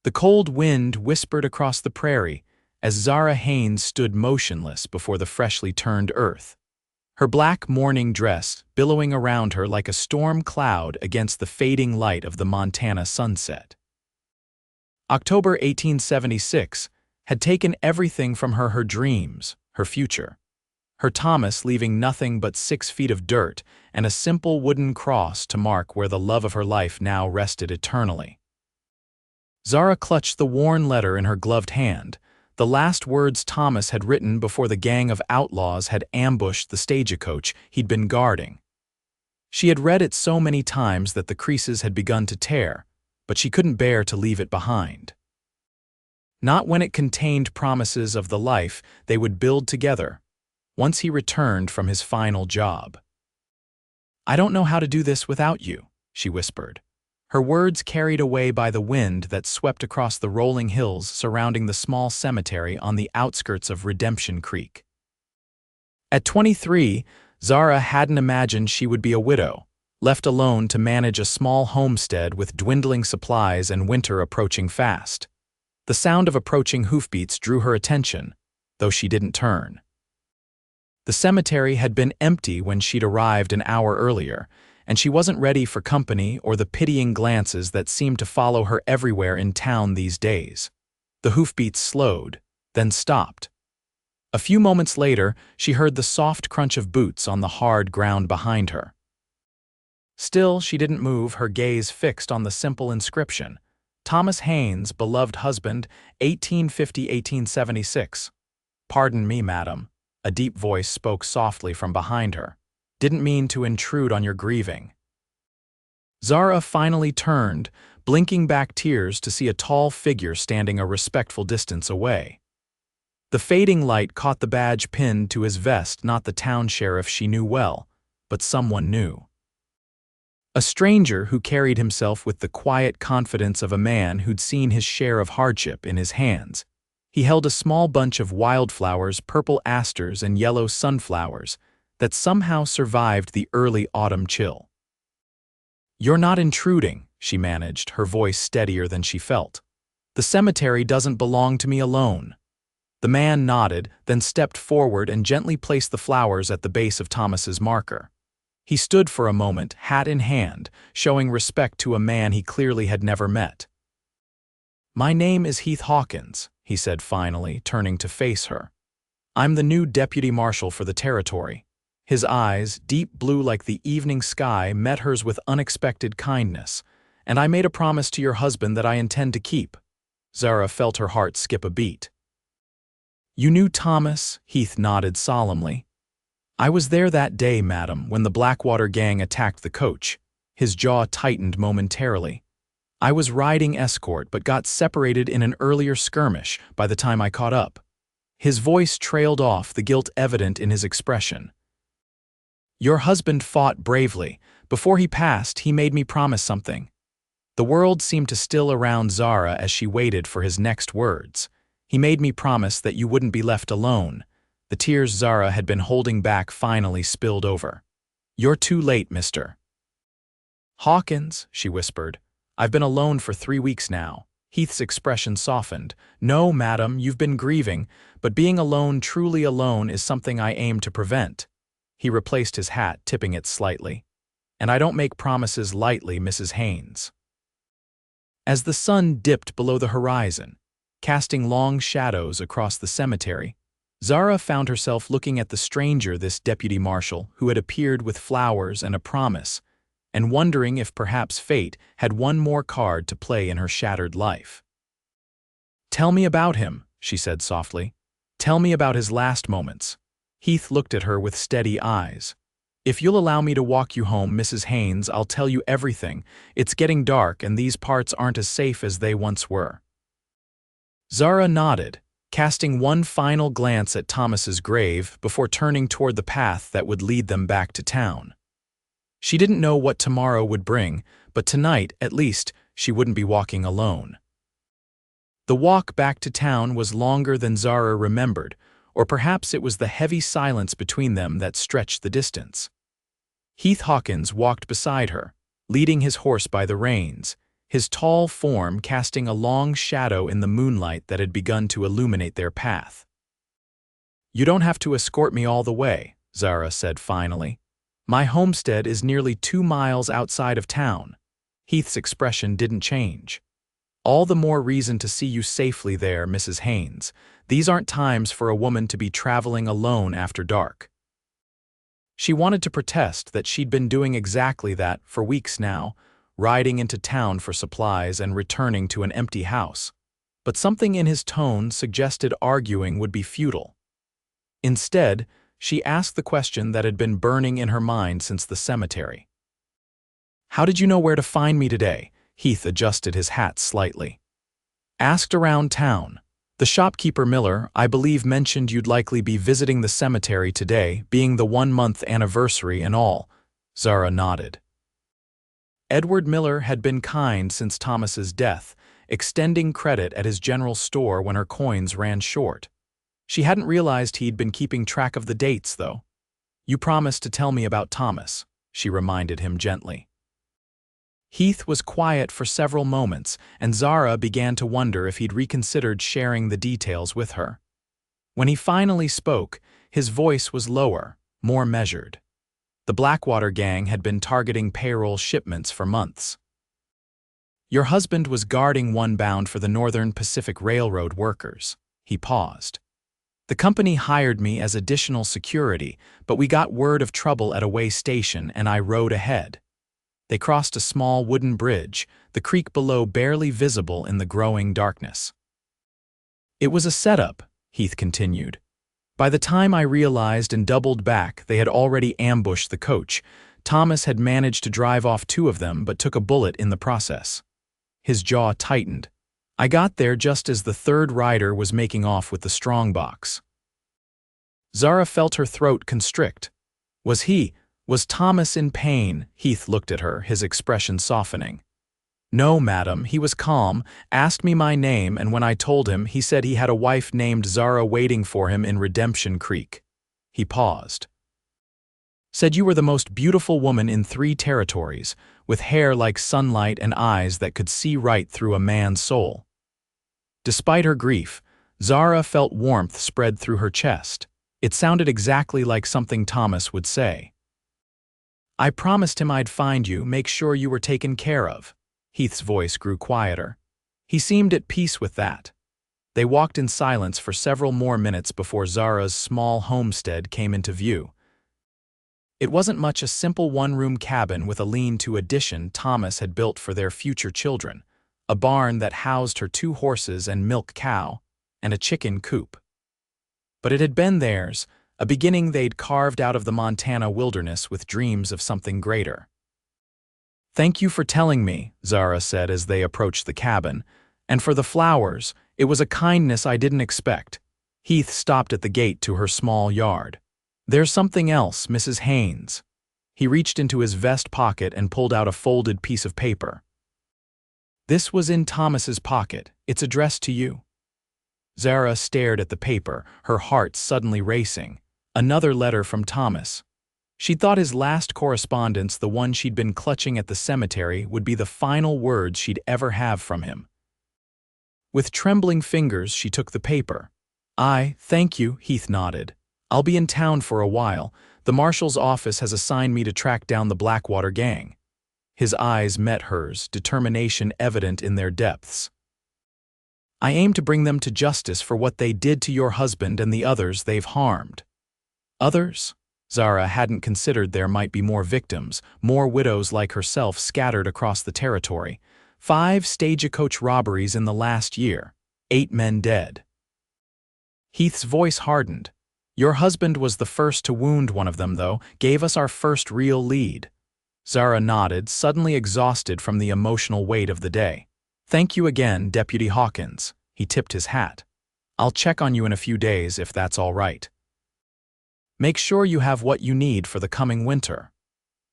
The cold wind whispered across the prairie as Zara Haynes stood motionless before the freshly turned earth, her black mourning dress billowing around her like a storm cloud against the fading light of the Montana sunset. October 1876 had taken everything from her: her dreams, her future. Her Thomas leaving nothing but 6 feet of dirt and a simple wooden cross to mark where the love of her life now rested eternally. Zara clutched the worn letter in her gloved hand, the last words Thomas had written before the gang of outlaws had ambushed the stagecoach he'd been guarding. She had read it so many times that the creases had begun to tear, but she couldn't bear to leave it behind. Not when it contained promises of the life they would build together once he returned from his final job. "I don't know how to do this without you," she whispered, her words carried away by the wind that swept across the rolling hills surrounding the small cemetery on the outskirts of Redemption Creek. At 23, Zara hadn't imagined she would be a widow, left alone to manage a small homestead with dwindling supplies and winter approaching fast. The sound of approaching hoofbeats drew her attention, though she didn't turn. The cemetery had been empty when she'd arrived an hour earlier, and she wasn't ready for company or the pitying glances that seemed to follow her everywhere in town these days. The hoofbeats slowed, then stopped. A few moments later, she heard the soft crunch of boots on the hard ground behind her. Still, she didn't move, her gaze fixed on the simple inscription: Thomas Haynes, beloved husband, 1850–1876. "Pardon me, madam," a deep voice spoke softly from behind her. "Didn't mean to intrude on your grieving." Zara finally turned, blinking back tears to see a tall figure standing a respectful distance away. The fading light caught the badge pinned to his vest, not the town sheriff she knew well, but someone new. A stranger who carried himself with the quiet confidence of a man who'd seen his share of hardship in his hands. He held a small bunch of wildflowers, purple asters and yellow sunflowers, that somehow survived the early autumn chill. "You're not intruding," she managed, her voice steadier than she felt. "The cemetery doesn't belong to me alone." The man nodded, then stepped forward and gently placed the flowers at the base of Thomas's marker. He stood for a moment, hat in hand, showing respect to a man he clearly had never met. "My name is Heath Hawkins," he said finally, turning to face her. "I'm the new deputy marshal for the territory." His eyes, deep blue like the evening sky, met hers with unexpected kindness. "And I made a promise to your husband that I intend to keep." Zara felt her heart skip a beat. "You knew Thomas?" Heath nodded solemnly. "I was there that day, madam, when the Blackwater gang attacked the coach." His jaw tightened momentarily. "I was riding escort but got separated in an earlier skirmish by the time I caught up." His voice trailed off, the guilt evident in his expression. "Your husband fought bravely. Before he passed, he made me promise something." The world seemed to still around Zara as she waited for his next words. "He made me promise that you wouldn't be left alone." The tears Zara had been holding back finally spilled over. "You're too late, Mr. Hawkins," she whispered. "I've been alone for 3 weeks now." Heath's expression softened. "No, madam, you've been grieving, but being alone, truly alone, is something I aim to prevent." He replaced his hat, tipping it slightly. "And I don't make promises lightly, Mrs. Haynes." As the sun dipped below the horizon, casting long shadows across the cemetery, Zara found herself looking at the stranger, this deputy marshal, who had appeared with flowers and a promise, and wondering if perhaps fate had one more card to play in her shattered life. "Tell me about him," she said softly. "Tell me about his last moments." Heath looked at her with steady eyes. "If you'll allow me to walk you home, Mrs. Haynes, I'll tell you everything. It's getting dark and these parts aren't as safe as they once were." Zara nodded, casting one final glance at Thomas's grave before turning toward the path that would lead them back to town. She didn't know what tomorrow would bring, but tonight, at least, she wouldn't be walking alone. The walk back to town was longer than Zara remembered, or perhaps it was the heavy silence between them that stretched the distance. Heath Hawkins walked beside her, leading his horse by the reins, his tall form casting a long shadow in the moonlight that had begun to illuminate their path. "You don't have to escort me all the way," Zara said finally. "My homestead is nearly 2 miles outside of town." Heath's expression didn't change. "All the more reason to see you safely there, Mrs. Haynes. These aren't times for a woman to be traveling alone after dark." She wanted to protest that she'd been doing exactly that for weeks now, riding into town for supplies and returning to an empty house. But something in his tone suggested arguing would be futile. Instead, she asked the question that had been burning in her mind since the cemetery. "How did you know where to find me today?" Heath adjusted his hat slightly. "Asked around town. The shopkeeper Miller, I believe, mentioned you'd likely be visiting the cemetery today, being the 1-month anniversary and all." Zara nodded. Edward Miller had been kind since Thomas's death, extending credit at his general store when her coins ran short. She hadn't realized he'd been keeping track of the dates, though. "You promised to tell me about Thomas," she reminded him gently. Heath was quiet for several moments, and Zara began to wonder if he'd reconsidered sharing the details with her. When he finally spoke, his voice was lower, more measured. The Blackwater gang had been targeting payroll shipments for months. "Your husband was guarding one bound for the Northern Pacific Railroad workers." He paused. "The company hired me as additional security, but we got word of trouble at a way station and I rode ahead." They crossed a small wooden bridge, the creek below barely visible in the growing darkness. "It was a setup," Heath continued. "By the time I realized and doubled back, they had already ambushed the coach. Thomas had managed to drive off 2 of them but took a bullet in the process." His jaw tightened. "I got there just as the 3rd rider was making off with the strongbox." Zara felt her throat constrict. Was Thomas in pain?" Heath looked at her, his expression softening. "No, madam, he was calm, asked me my name, and when I told him, he said he had a wife named Zara waiting for him in Redemption Creek." He paused. "Said you were the most beautiful woman in 3 territories, with hair like sunlight and eyes that could see right through a man's soul." Despite her grief, Zara felt warmth spread through her chest. It sounded exactly like something Thomas would say. "I promised him I'd find you, make sure you were taken care of." Heath's voice grew quieter. He seemed at peace with that. They walked in silence for several more minutes before Zara's small homestead came into view. It wasn't much, a simple 1-room cabin with a lean-to addition Thomas had built for their future children, a barn that housed her 2 horses and milk cow, and a chicken coop. But it had been theirs, a beginning they'd carved out of the Montana wilderness with dreams of something greater. "Thank you for telling me," Zara said as they approached the cabin, "and for the flowers. It was a kindness I didn't expect." Heath stopped at the gate to her small yard. "There's something else, Mrs. Haynes." He reached into his vest pocket and pulled out a folded piece of paper. "This was in Thomas's pocket. It's addressed to you." Zara stared at the paper, her heart suddenly racing. Another letter from Thomas. She'd thought his last correspondence, the one she'd been clutching at the cemetery, would be the final words she'd ever have from him. With trembling fingers, she took the paper. "Thank you," Heath nodded. "I'll be in town for a while. The marshal's office has assigned me to track down the Blackwater gang." His eyes met hers, determination evident in their depths. "I aim to bring them to justice for what they did to your husband and the others they've harmed." Others? Zara hadn't considered there might be more victims, more widows like herself scattered across the territory. 5 stagecoach robberies in the last year. 8 men dead. Heath's voice hardened. "Your husband was the first to wound one of them, though, gave us our first real lead." Zara nodded, suddenly exhausted from the emotional weight of the day. "Thank you again, Deputy Hawkins." He tipped his hat. "I'll check on you in a few days if that's all right. Make sure you have what you need for the coming winter."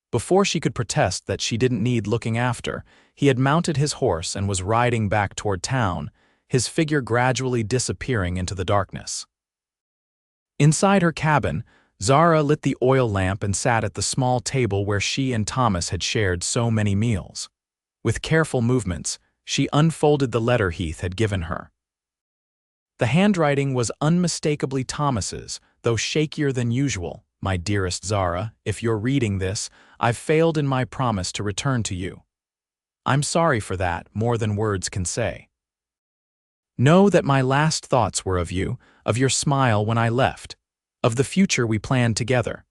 Before she could protest that she didn't need looking after, he had mounted his horse and was riding back toward town, his figure gradually disappearing into the darkness. Inside her cabin, Zara lit the oil lamp and sat at the small table where she and Thomas had shared so many meals. With careful movements, she unfolded the letter Heath had given her. The handwriting was unmistakably Thomas's, though shakier than usual. "My dearest Zara, if you're reading this, I've failed in my promise to return to you. I'm sorry for that, more than words can say. Know that my last thoughts were of you, of your smile when I left, of the future we planned together.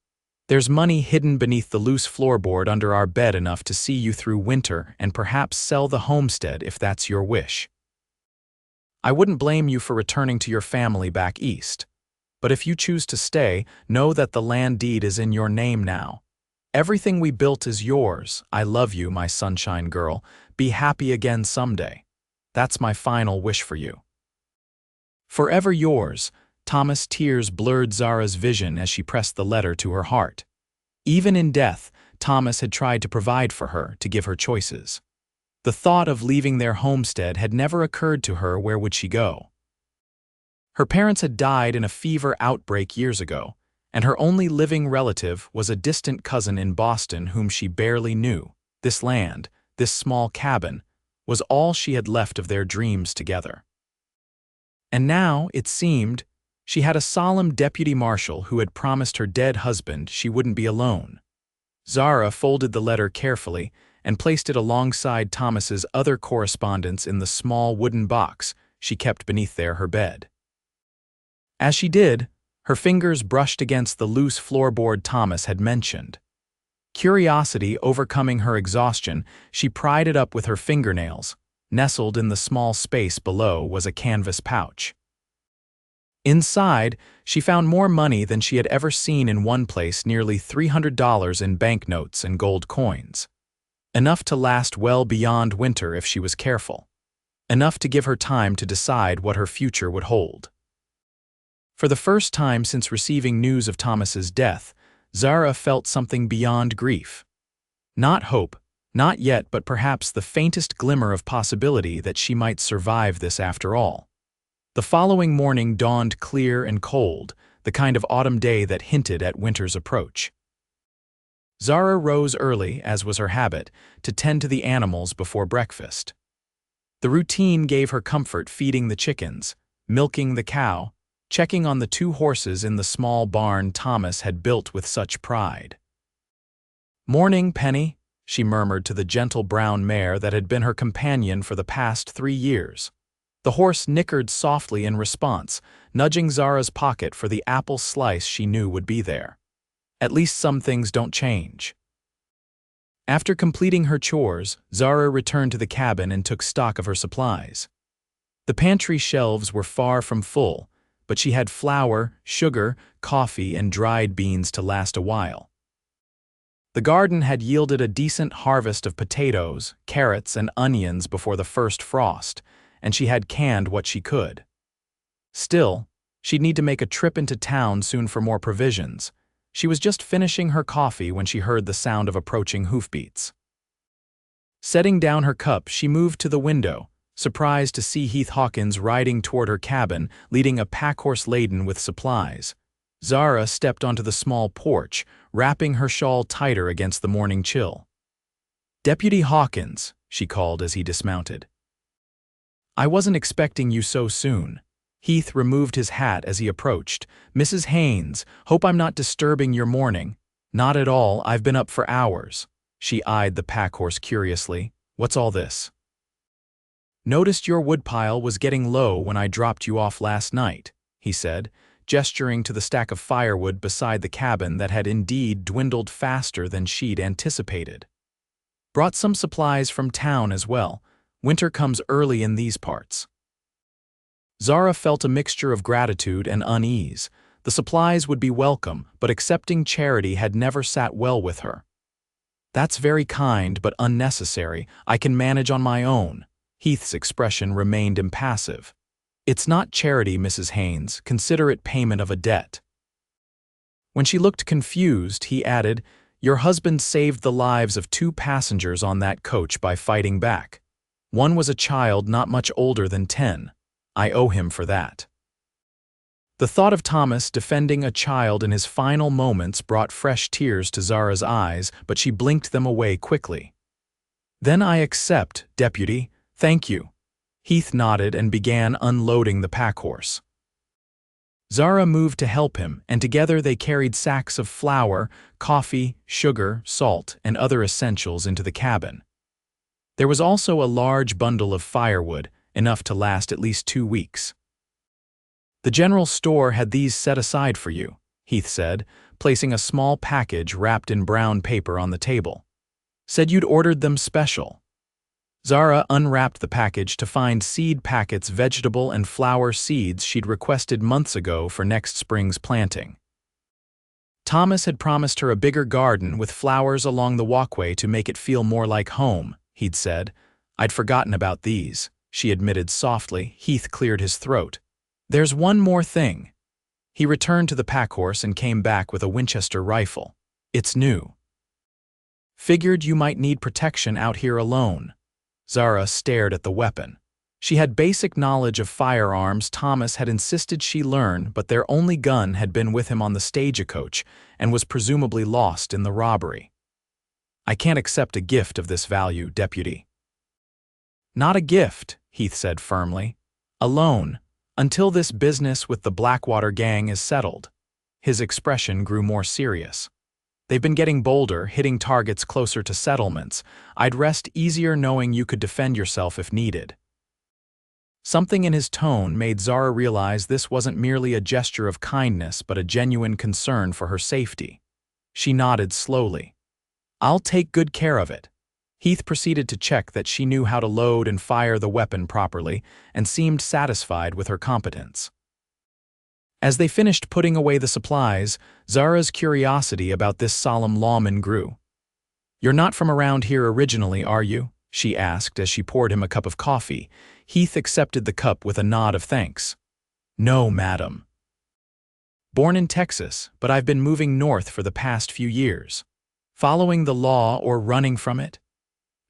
There's money hidden beneath the loose floorboard under our bed enough to see you through winter and perhaps sell the homestead if that's your wish. I wouldn't blame you for returning to your family back east. But if you choose to stay, know that the land deed is in your name now. Everything we built is yours. I love you, my sunshine girl. Be happy again someday. That's my final wish for you. Forever yours." Thomas' tears blurred Zara's vision as she pressed the letter to her heart. Even in death, Thomas had tried to provide for her, to give her choices. The thought of leaving their homestead had never occurred to her. Where would she go? Her parents had died in a fever outbreak years ago, and her only living relative was a distant cousin in Boston whom she barely knew. This land, this small cabin, was all she had left of their dreams together. And now, it seemed, she had a solemn deputy marshal who had promised her dead husband she wouldn't be alone. Zara folded the letter carefully and placed it alongside Thomas's other correspondence in the small wooden box she kept beneath her bed. As she did, her fingers brushed against the loose floorboard Thomas had mentioned. Curiosity overcoming her exhaustion, she pried it up with her fingernails. Nestled in the small space below was a canvas pouch. Inside, she found more money than she had ever seen in one place, nearly $300 in banknotes and gold coins. Enough to last well beyond winter if she was careful. Enough to give her time to decide what her future would hold. For the first time since receiving news of Thomas's death, Zara felt something beyond grief. Not hope, not yet, but perhaps the faintest glimmer of possibility that she might survive this after all. The following morning dawned clear and cold, the kind of autumn day that hinted at winter's approach. Zara rose early, as was her habit, to tend to the animals before breakfast. The routine gave her comfort, feeding the chickens, milking the cow, checking on the 2 horses in the small barn Thomas had built with such pride. "Morning, Penny," she murmured to the gentle brown mare that had been her companion for the past 3 years. The horse nickered softly in response, nudging Zara's pocket for the apple slice she knew would be there. At least some things don't change. After completing her chores, Zara returned to the cabin and took stock of her supplies. The pantry shelves were far from full, but she had flour, sugar, coffee, and dried beans to last a while. The garden had yielded a decent harvest of potatoes, carrots, and onions before the first frost, and she had canned what she could. Still, she'd need to make a trip into town soon for more provisions. She was just finishing her coffee when she heard the sound of approaching hoofbeats. Setting down her cup, she moved to the window, surprised to see Heath Hawkins riding toward her cabin, leading a packhorse laden with supplies. Zara stepped onto the small porch, wrapping her shawl tighter against the morning chill. "Deputy Hawkins," she called as he dismounted. "I wasn't expecting you so soon." Heath removed his hat as he approached. "Mrs. Haynes, hope I'm not disturbing your morning." "Not at all, I've been up for hours." She eyed the packhorse curiously. "What's all this?" "Noticed your woodpile was getting low when I dropped you off last night," he said, gesturing to the stack of firewood beside the cabin that had indeed dwindled faster than she'd anticipated. "Brought some supplies from town as well. Winter comes early in these parts." Zara felt a mixture of gratitude and unease. The supplies would be welcome, but accepting charity had never sat well with her. "That's very kind, but unnecessary. I can manage on my own." Heath's expression remained impassive. "It's not charity, Mrs. Haynes. Consider it payment of a debt." When she looked confused, he added, "Your husband saved the lives of 2 passengers on that coach by fighting back. One was a child not much older than 10. I owe him for that." The thought of Thomas defending a child in his final moments brought fresh tears to Zara's eyes, but she blinked them away quickly. "Then I accept, Deputy. Thank you." Heath nodded and began unloading the packhorse. Zara moved to help him, and together they carried sacks of flour, coffee, sugar, salt, and other essentials into the cabin. There was also a large bundle of firewood, enough to last at least 2 weeks. "The general store had these set aside for you," Heath said, placing a small package wrapped in brown paper on the table. "Said you'd ordered them special." Zara unwrapped the package to find seed packets, vegetable and flower seeds she'd requested months ago for next spring's planting. Thomas had promised her a bigger garden with flowers along the walkway to make it feel more like home, he'd said. "I'd forgotten about these," she admitted softly. Heath cleared his throat. "There's one more thing." He returned to the packhorse and came back with a Winchester rifle. "It's new. Figured you might need protection out here alone." Zara stared at the weapon. She had basic knowledge of firearms Thomas had insisted she learn, but their only gun had been with him on the stagecoach and was presumably lost in the robbery. "I can't accept a gift of this value, Deputy." "Not a gift," Heath said firmly. "A loan, until this business with the Blackwater gang is settled." His expression grew more serious. "They've been getting bolder, hitting targets closer to settlements. I'd rest easier knowing you could defend yourself if needed." Something in his tone made Zara realize this wasn't merely a gesture of kindness but a genuine concern for her safety. She nodded slowly. "I'll take good care of it." Heath proceeded to check that she knew how to load and fire the weapon properly and seemed satisfied with her competence. As they finished putting away the supplies, Zara's curiosity about this solemn lawman grew. "You're not from around here originally, are you?" she asked as she poured him a cup of coffee. Heath accepted the cup with a nod of thanks. "No, madam. Born in Texas, but I've been moving north for the past few years." "Following the law or running from it?"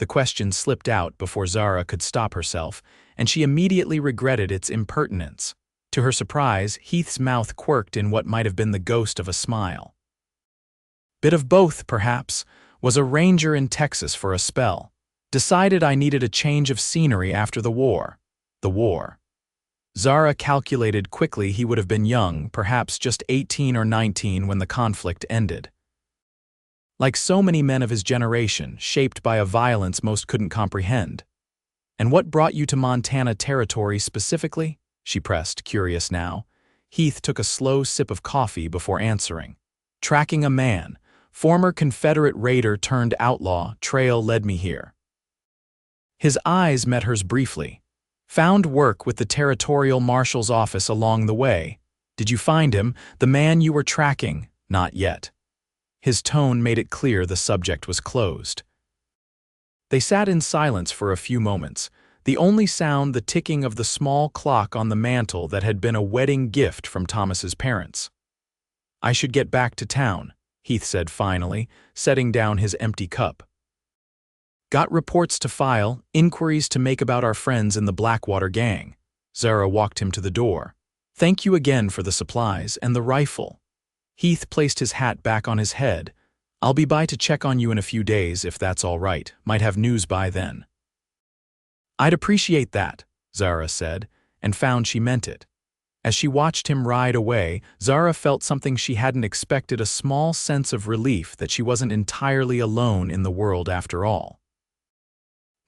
The question slipped out before Zara could stop herself, and she immediately regretted its impertinence. To her surprise, Heath's mouth quirked in what might have been the ghost of a smile. "Bit of both, perhaps. Was a ranger in Texas for a spell. Decided I needed a change of scenery after the war." The war. Zara calculated quickly he would have been young, perhaps just 18 or 19 when the conflict ended. Like so many men of his generation, shaped by a violence most couldn't comprehend. "And what brought you to Montana Territory specifically?" she pressed, curious now. Heath took a slow sip of coffee before answering. "Tracking a man. Former Confederate raider turned outlaw. Trail led me here." His eyes met hers briefly. "Found work with the Territorial Marshal's office along the way. Did you find him, the man you were tracking?" "Not yet." His tone made it clear the subject was closed. They sat in silence for a few moments, the only sound the ticking of the small clock on the mantel that had been a wedding gift from Thomas's parents. "I should get back to town," Heath said finally, setting down his empty cup. "Got reports to file, inquiries to make about our friends in the Blackwater gang." Zara walked him to the door. "Thank you again for the supplies and the rifle." Heath placed his hat back on his head. "I'll be by to check on you in a few days if that's all right. Might have news by then." "I'd appreciate that," Zara said, and found she meant it. As she watched him ride away, Zara felt something she hadn't expected, a small sense of relief that she wasn't entirely alone in the world after all.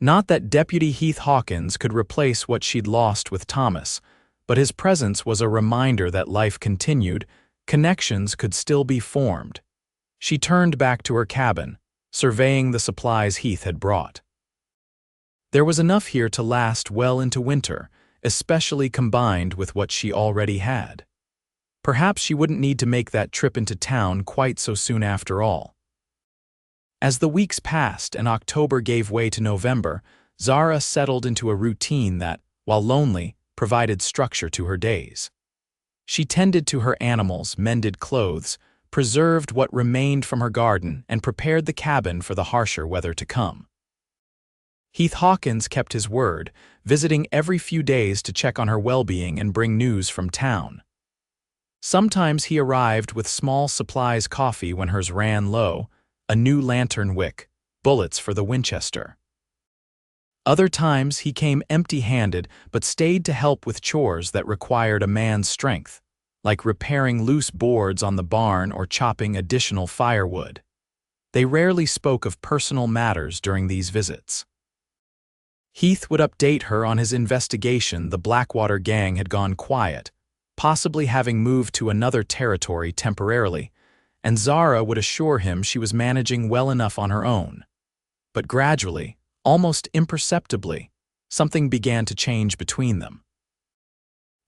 Not that Deputy Heath Hawkins could replace what she'd lost with Thomas, but his presence was a reminder that life continued, connections could still be formed. She turned back to her cabin, surveying the supplies Heath had brought. There was enough here to last well into winter, especially combined with what she already had. Perhaps she wouldn't need to make that trip into town quite so soon after all. As the weeks passed and October gave way to November, Zara settled into a routine that, while lonely, provided structure to her days. She tended to her animals, mended clothes, preserved what remained from her garden, and prepared the cabin for the harsher weather to come. Heath Hawkins kept his word, visiting every few days to check on her well-being and bring news from town. Sometimes he arrived with small supplies, coffee when hers ran low, a new lantern wick, bullets for the Winchester. Other times he came empty-handed but stayed to help with chores that required a man's strength, like repairing loose boards on the barn or chopping additional firewood. They rarely spoke of personal matters during these visits. Heath would update her on his investigation. The Blackwater gang had gone quiet, possibly having moved to another territory temporarily, and Zara would assure him she was managing well enough on her own. But gradually, almost imperceptibly, something began to change between them.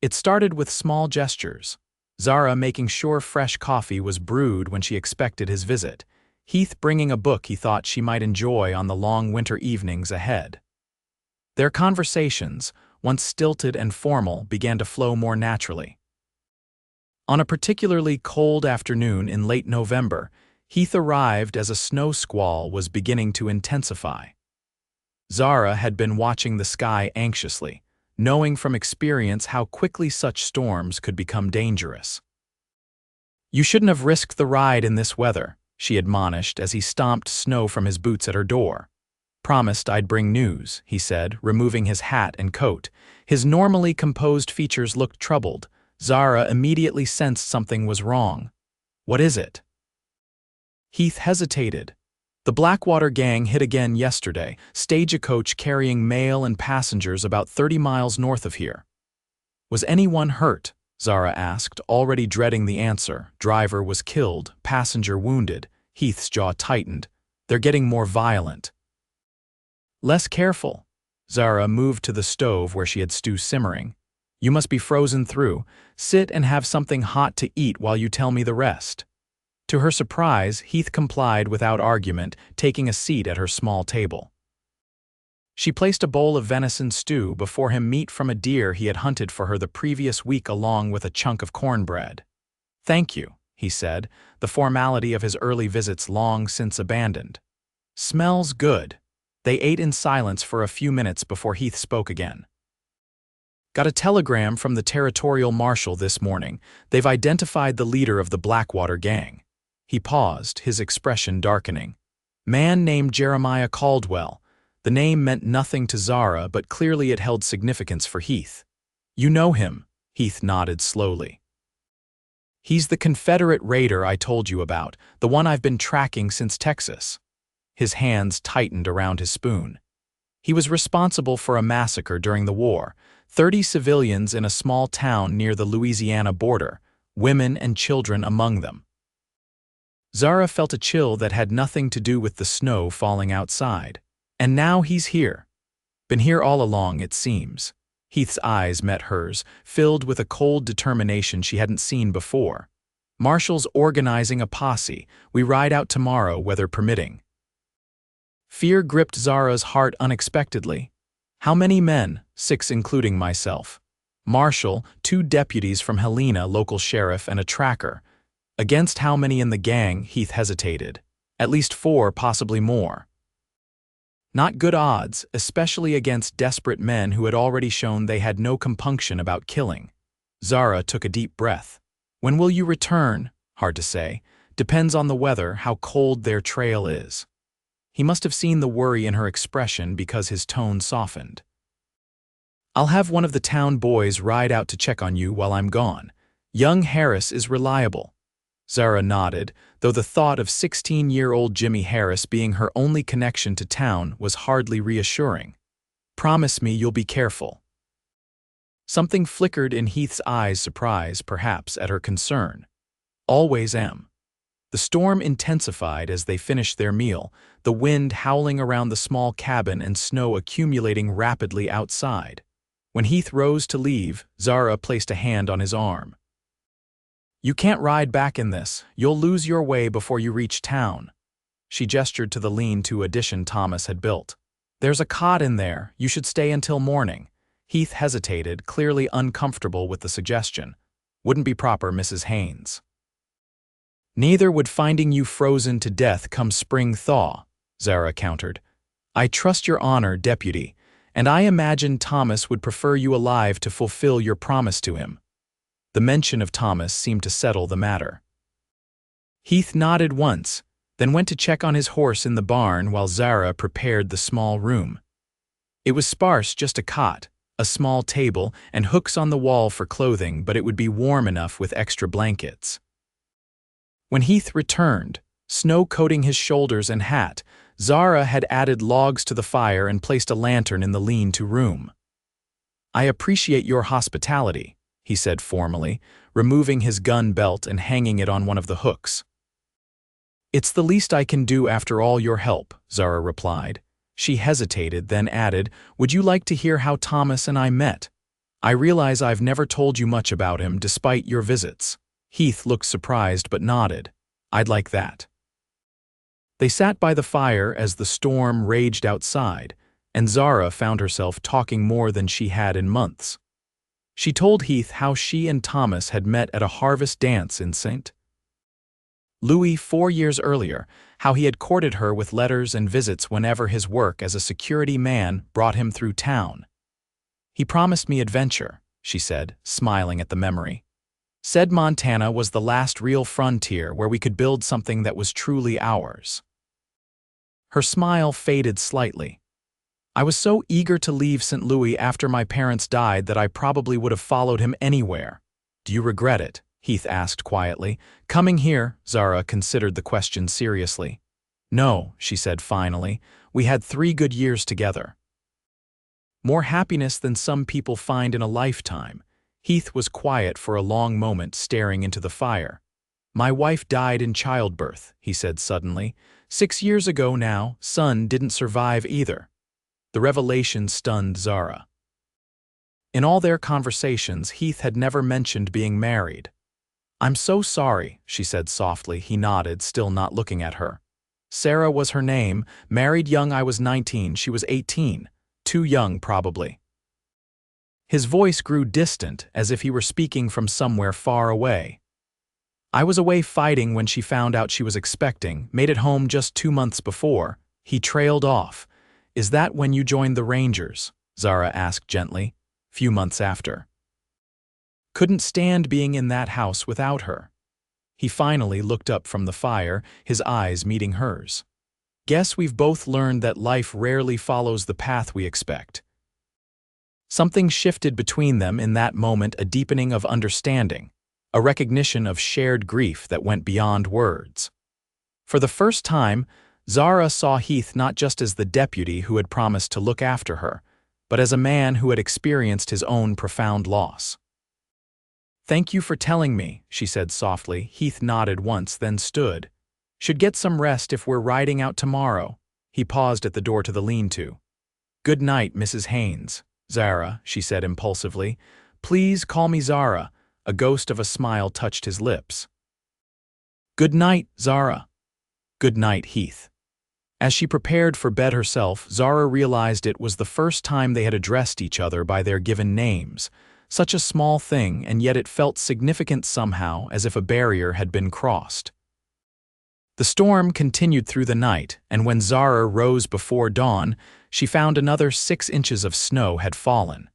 It started with small gestures. Zara making sure fresh coffee was brewed when she expected his visit, Heath bringing a book he thought she might enjoy on the long winter evenings ahead. Their conversations, once stilted and formal, began to flow more naturally. On a particularly cold afternoon in late November, Heath arrived as a snow squall was beginning to intensify. Zara had been watching the sky anxiously, knowing from experience how quickly such storms could become dangerous. "You shouldn't have risked the ride in this weather," she admonished as he stomped snow from his boots at her door. "Promised I'd bring news," he said, removing his hat and coat. His normally composed features looked troubled. Zara immediately sensed something was wrong. "What is it?" Heath hesitated. "The Blackwater gang hit again yesterday, stagecoach carrying mail and passengers about 30 miles north of here." "Was anyone hurt?" Zara asked, already dreading the answer. "Driver was killed, passenger wounded." Heath's jaw tightened. "They're getting more violent." "Less careful." Zara moved to the stove where she had stew simmering. "You must be frozen through. Sit and have something hot to eat while you tell me the rest." To her surprise, Heath complied without argument, taking a seat at her small table. She placed a bowl of venison stew before him, meat from a deer he had hunted for her the previous week along with a chunk of cornbread. "Thank you," he said, the formality of his early visits long since abandoned. "Smells good." They ate in silence for a few minutes before Heath spoke again. "Got a telegram from the territorial marshal this morning. They've identified the leader of the Blackwater gang." He paused, his expression darkening. "Man named Jeremiah Caldwell." The name meant nothing to Zara, but clearly it held significance for Heath. "You know him?" Heath nodded slowly. "He's the Confederate raider I told you about, the one I've been tracking since Texas." His hands tightened around his spoon. "He was responsible for a massacre during the war, 30 civilians in a small town near the Louisiana border, women and children among them." Zara felt a chill that had nothing to do with the snow falling outside. "And now he's here." "Been here all along, it seems." Heath's eyes met hers, filled with a cold determination she hadn't seen before. "Marshall's organizing a posse. We ride out tomorrow, weather permitting." Fear gripped Zara's heart unexpectedly. "How many men?" "6 including myself." "Marshall, 2 deputies from Helena, local sheriff, and a tracker." "Against how many in the gang?" Heath hesitated. "At least 4, possibly more." Not good odds, especially against desperate men who had already shown they had no compunction about killing. Zara took a deep breath. "When will you return?" "Hard to say. Depends on the weather, how cold their trail is." He must have seen the worry in her expression because his tone softened. "I'll have one of the town boys ride out to check on you while I'm gone. Young Harris is reliable." Zara nodded, though the thought of 16-year-old Jimmy Harris being her only connection to town was hardly reassuring. "Promise me you'll be careful." Something flickered in Heath's eyes, surprise, perhaps, at her concern. "Always am." The storm intensified as they finished their meal, the wind howling around the small cabin and snow accumulating rapidly outside. When Heath rose to leave, Zara placed a hand on his arm. "You can't ride back in this. You'll lose your way before you reach town." She gestured to the lean-to addition Thomas had built. "There's a cot in there. You should stay until morning." Heath hesitated, clearly uncomfortable with the suggestion. "Wouldn't be proper, Mrs. Haynes." "Neither would finding you frozen to death come spring thaw," Zara countered. "I trust your honor, deputy, and I imagine Thomas would prefer you alive to fulfill your promise to him." The mention of Thomas seemed to settle the matter. Heath nodded once, then went to check on his horse in the barn while Zara prepared the small room. It was sparse, just a cot, a small table, and hooks on the wall for clothing, but it would be warm enough with extra blankets. When Heath returned, snow coating his shoulders and hat, Zara had added logs to the fire and placed a lantern in the lean-to room. "I appreciate your hospitality," he said formally, removing his gun belt and hanging it on one of the hooks. "It's the least I can do after all your help," Zara replied. She hesitated, then added, "Would you like to hear how Thomas and I met? I realize I've never told you much about him despite your visits." Heath looked surprised but nodded. "I'd like that." They sat by the fire as the storm raged outside, and Zara found herself talking more than she had in months. She told Heath how she and Thomas had met at a harvest dance in St. Louis 4 years earlier, how he had courted her with letters and visits whenever his work as a security man brought him through town. "He promised me adventure," she said, smiling at the memory. "Said Montana was the last real frontier where we could build something that was truly ours." Her smile faded slightly. "I was so eager to leave St. Louis after my parents died that I probably would have followed him anywhere." "Do you regret it?" Heath asked quietly. "Coming here," Zara considered the question seriously. "No," she said finally. "We had 3 good years together." More happiness than some people find in a lifetime. Heath was quiet for a long moment, staring into the fire. "My wife died in childbirth," he said suddenly. 6 years ago now, son didn't survive either." The revelation stunned Zara. In all their conversations, Heath had never mentioned being married. "I'm so sorry," she said softly. He nodded, still not looking at her. "Sarah was her name. Married young. I was 19. She was 18. Too young, probably." His voice grew distant, as if he were speaking from somewhere far away. "I was away fighting when she found out she was expecting, made it home just 2 months before." He trailed off. "Is that when you joined the Rangers?" Zara asked gently. "Few months after." Couldn't stand being in that house without her. He finally looked up from the fire, his eyes meeting hers. "Guess we've both learned that life rarely follows the path we expect." Something shifted between them in that moment, a deepening of understanding, a recognition of shared grief that went beyond words. For the first time, Zara saw Heath not just as the deputy who had promised to look after her, but as a man who had experienced his own profound loss. "Thank you for telling me," she said softly. Heath nodded once, then stood. "Should get some rest if we're riding out tomorrow." He paused at the door to the lean-to. "Good night, Mrs. Haynes." "Zara," she said impulsively. "Please call me Zara." A ghost of a smile touched his lips. "Good night, Zara." "Good night, Heath." As she prepared for bed herself, Zara realized it was the first time they had addressed each other by their given names. Such a small thing, and yet it felt significant somehow, as if a barrier had been crossed. The storm continued through the night, and when Zara rose before dawn, she found another 6 inches of snow had fallen.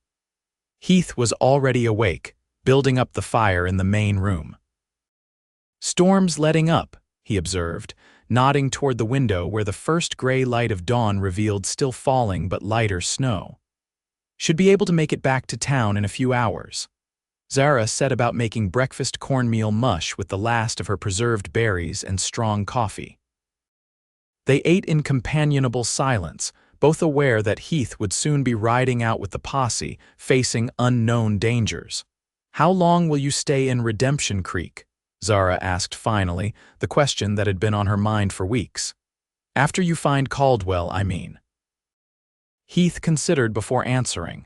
Heath was already awake, building up the fire in the main room. "Storm's letting up," he observed, nodding toward the window where the first gray light of dawn revealed still falling but lighter snow. "Should be able to make it back to town in a few hours." Zara set about making breakfast cornmeal mush with the last of her preserved berries and strong coffee. They ate in companionable silence, both aware that Heath would soon be riding out with the posse, facing unknown dangers. "How long will you stay in Redemption Creek?" Zara asked finally, the question that had been on her mind for weeks. "After you find Caldwell, I mean." Heath considered before answering.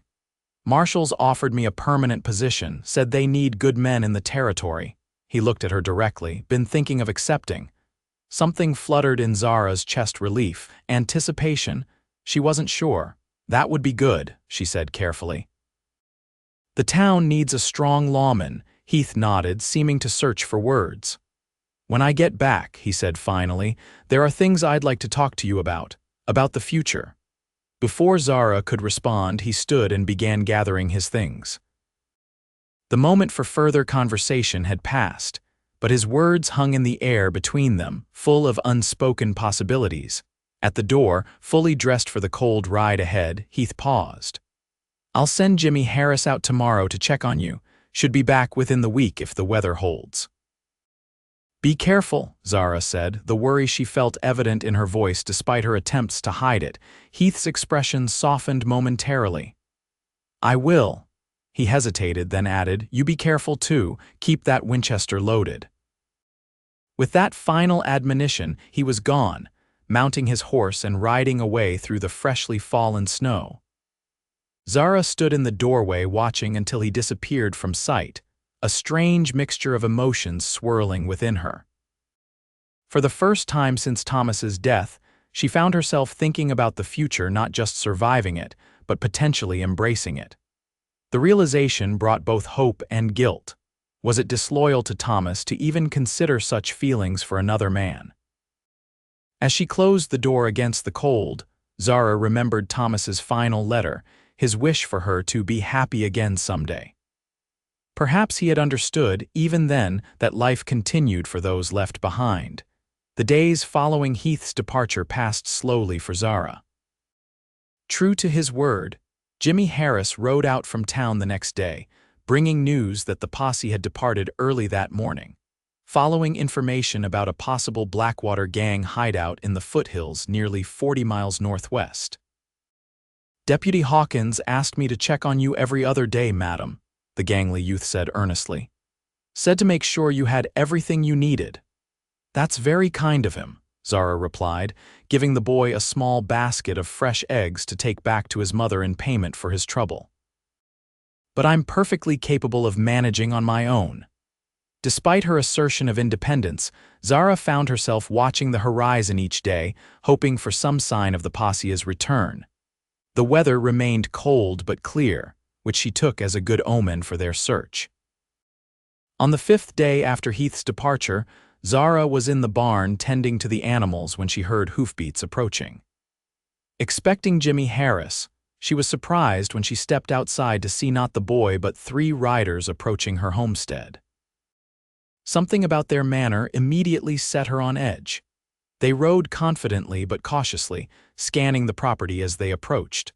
"Marshals offered me a permanent position, said they need good men in the territory." He looked at her directly. "Been thinking of accepting." Something fluttered in Zara's chest, relief, anticipation. She wasn't sure. "That would be good," she said carefully. "The town needs a strong lawman." Heath nodded, seeming to search for words. "When I get back," he said finally, "there are things I'd like to talk to you about the future." Before Zara could respond, he stood and began gathering his things. The moment for further conversation had passed, but his words hung in the air between them, full of unspoken possibilities. At the door, fully dressed for the cold ride ahead, Heath paused. "I'll send Jimmy Harris out tomorrow to check on you. Should be back within the week if the weather holds." "Be careful," Zara said, the worry she felt evident in her voice despite her attempts to hide it. Heath's expression softened momentarily. "I will." He hesitated, then added, "You be careful too, keep that Winchester loaded." With that final admonition, he was gone, mounting his horse and riding away through the freshly fallen snow. Zara stood in the doorway watching until he disappeared from sight, a strange mixture of emotions swirling within her. For the first time since Thomas's death, she found herself thinking about the future, not just surviving it, but potentially embracing it. The realization brought both hope and guilt. Was it disloyal to Thomas to even consider such feelings for another man? As she closed the door against the cold, Zara remembered Thomas's final letter, his wish for her to be happy again someday. Perhaps he had understood, even then, that life continued for those left behind. The days following Heath's departure passed slowly for Zara. True to his word, Jimmy Harris rode out from town the next day, bringing news that the posse had departed early that morning, following information about a possible Blackwater gang hideout in the foothills nearly 40 miles northwest. "Deputy Hawkins asked me to check on you every other day, madam," the gangly youth said earnestly. "Said to make sure you had everything you needed." "That's very kind of him," Zara replied, giving the boy a small basket of fresh eggs to take back to his mother in payment for his trouble. "But I'm perfectly capable of managing on my own." Despite her assertion of independence, Zara found herself watching the horizon each day, hoping for some sign of the posse's return. The weather remained cold but clear, which she took as a good omen for their search. On the 5th day after Heath's departure, Zara was in the barn tending to the animals when she heard hoofbeats approaching. Expecting Jimmy Harris, she was surprised when she stepped outside to see not the boy but 3 riders approaching her homestead. Something about their manner immediately set her on edge. They rode confidently but cautiously, scanning the property as they approached.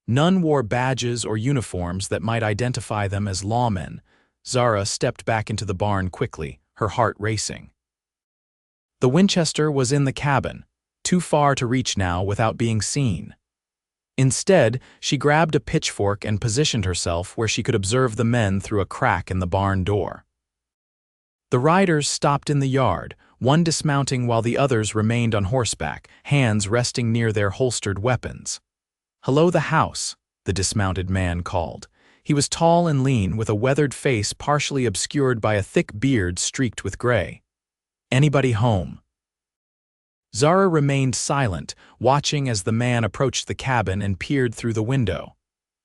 None wore badges or uniforms that might identify them as lawmen. Zara stepped back into the barn quickly, her heart racing. The Winchester was in the cabin, too far to reach now without being seen. Instead, she grabbed a pitchfork and positioned herself where she could observe the men through a crack in the barn door. The riders stopped in the yard, one dismounting while the others remained on horseback, hands resting near their holstered weapons. "Hello, the house," the dismounted man called. He was tall and lean, with a weathered face partially obscured by a thick beard streaked with gray. "Anybody home?" Zara remained silent, watching as the man approached the cabin and peered through the window.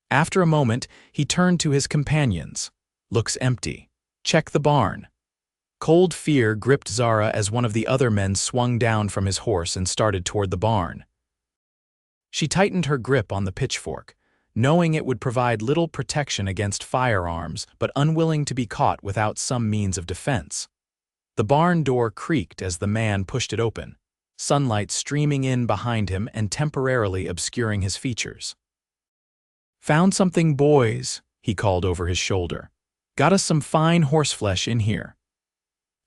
After a moment, he turned to his companions. "Looks empty. Check the barn." Cold fear gripped Zara as one of the other men swung down from his horse and started toward the barn. She tightened her grip on the pitchfork, knowing it would provide little protection against firearms but unwilling to be caught without some means of defense. The barn door creaked as the man pushed it open, sunlight streaming in behind him and temporarily obscuring his features. "Found something, boys," he called over his shoulder. "Got us some fine horseflesh in here."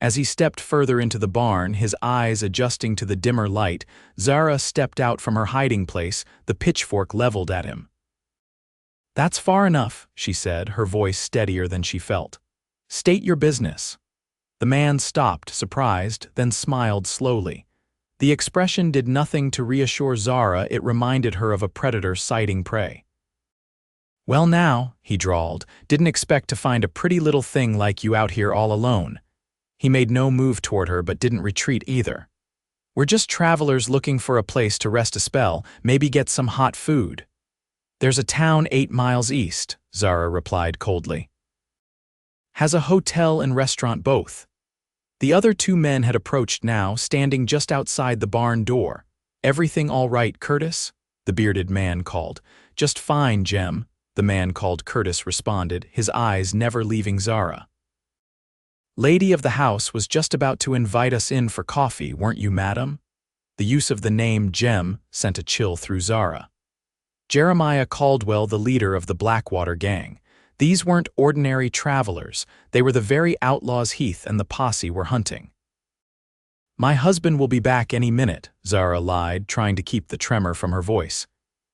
As he stepped further into the barn, his eyes adjusting to the dimmer light, Zara stepped out from her hiding place, the pitchfork leveled at him. "That's far enough," she said, her voice steadier than she felt. "State your business." The man stopped, surprised, then smiled slowly. The expression did nothing to reassure Zara, it reminded her of a predator sighting prey. "Well now," he drawled, "didn't expect to find a pretty little thing like you out here all alone." He made no move toward her but didn't retreat either. "We're just travelers looking for a place to rest a spell, maybe get some hot food." "There's a town 8 miles east," Zara replied coldly. "Has a hotel and restaurant both." The other 2 men had approached now, standing just outside the barn door. "Everything all right, Curtis?" the bearded man called. "Just fine, Jem," the man called Curtis responded, his eyes never leaving Zara. "Lady of the house was just about to invite us in for coffee, weren't you, madam?" The use of the name Jem sent a chill through Zara. Jeremiah Caldwell, the leader of the Blackwater gang. These weren't ordinary travelers, they were the very outlaws Heath and the posse were hunting. "My husband will be back any minute," Zara lied, trying to keep the tremor from her voice.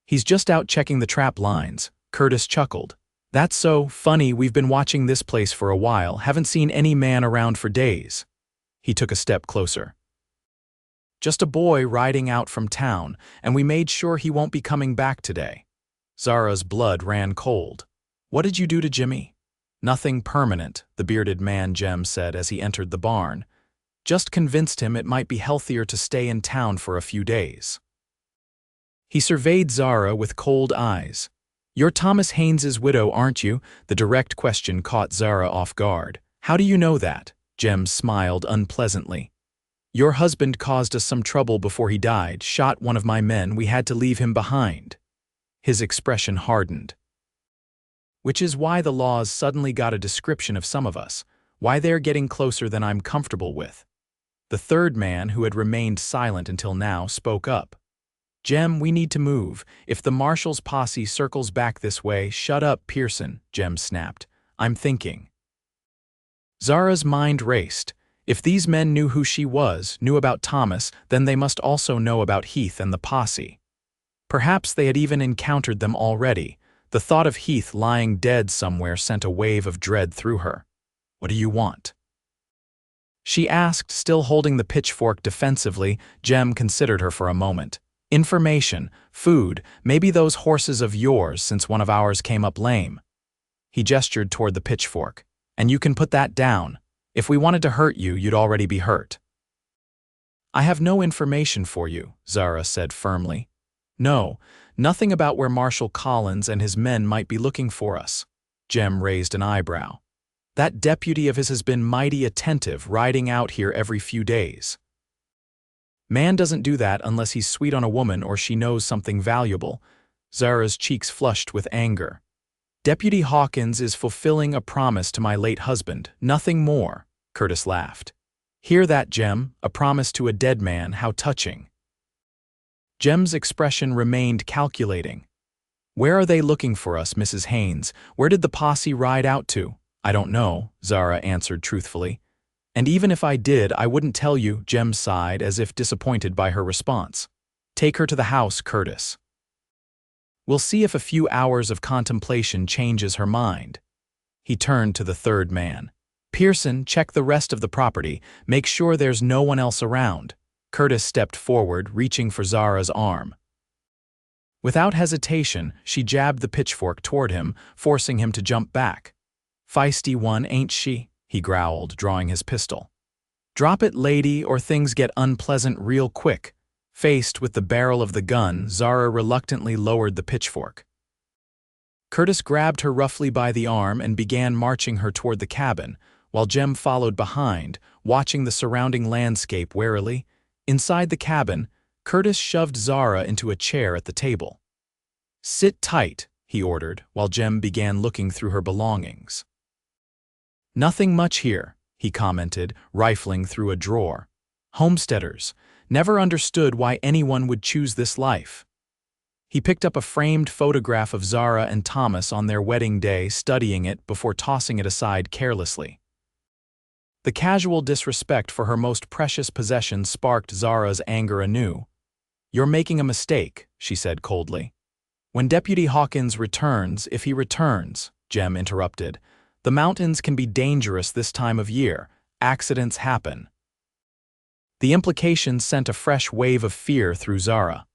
"He's just out checking the trap lines," Curtis chuckled. "That's so funny, we've been watching this place for a while, haven't seen any man around for days." He took a step closer. "Just a boy riding out from town, and we made sure he won't be coming back today." Zara's blood ran cold. "What did you do to Jimmy?" "Nothing permanent," the bearded man Jem said as he entered the barn. "Just convinced him it might be healthier to stay in town for a few days." He surveyed Zara with cold eyes. "You're Thomas Haynes's widow, aren't you?" The direct question caught Zara off guard. "How do you know that?" Jem smiled unpleasantly. "Your husband caused us some trouble before he died, shot one of my men, we had to leave him behind." His expression hardened. "Which is why the laws suddenly got a description of some of us, why they're getting closer than I'm comfortable with." The third man, who had remained silent until now, spoke up. "Jem, we need to move. If the marshal's posse circles back this way—" "Shut up, Pearson," Jem snapped. "I'm thinking." Zara's mind raced. If these men knew who she was, knew about Thomas, then they must also know about Heath and the posse. Perhaps they had even encountered them already. The thought of Heath lying dead somewhere sent a wave of dread through her. "What do you want?" she asked, still holding the pitchfork defensively. Jem considered her for a moment. "Information, food, maybe those horses of yours since one of ours came up lame." He gestured toward the pitchfork. "And you can put that down. If we wanted to hurt you, you'd already be hurt." "I have no information for you," Zara said firmly. "No, nothing about where Marshal Collins and his men might be looking for us." Jem raised an eyebrow. "That deputy of his has been mighty attentive, riding out here every few days." "Man doesn't do that unless he's sweet on a woman or she knows something valuable." Zara's cheeks flushed with anger. "Deputy Hawkins is fulfilling a promise to my late husband, nothing more," Curtis laughed. "Hear that, Jem? A promise to a dead man, how touching." Jem's expression remained calculating. "Where are they looking for us, Mrs. Haynes? Where did the posse ride out to?" "I don't know," Zara answered truthfully. "And even if I did, I wouldn't tell you," Jem sighed as if disappointed by her response. "Take her to the house, Curtis. We'll see if a few hours of contemplation changes her mind." He turned to the third man. "Pearson, check the rest of the property. Make sure there's no one else around." Curtis stepped forward, reaching for Zara's arm. Without hesitation, she jabbed the pitchfork toward him, forcing him to jump back. "Feisty one, ain't she?" he growled, drawing his pistol. "Drop it, lady, or things get unpleasant real quick." Faced with the barrel of the gun, Zara reluctantly lowered the pitchfork. Curtis grabbed her roughly by the arm and began marching her toward the cabin, while Jem followed behind, watching the surrounding landscape warily. Inside the cabin, Curtis shoved Zara into a chair at the table. "Sit tight," he ordered, while Jem began looking through her belongings. "Nothing much here," he commented, rifling through a drawer. "Homesteaders. Never understood why anyone would choose this life." He picked up a framed photograph of Zara and Thomas on their wedding day, studying it before tossing it aside carelessly. The casual disrespect for her most precious possession sparked Zara's anger anew. "You're making a mistake," she said coldly. "When Deputy Hawkins returns, if he returns," Jem interrupted, "the mountains can be dangerous this time of year. Accidents happen." The implication sent a fresh wave of fear through Zara.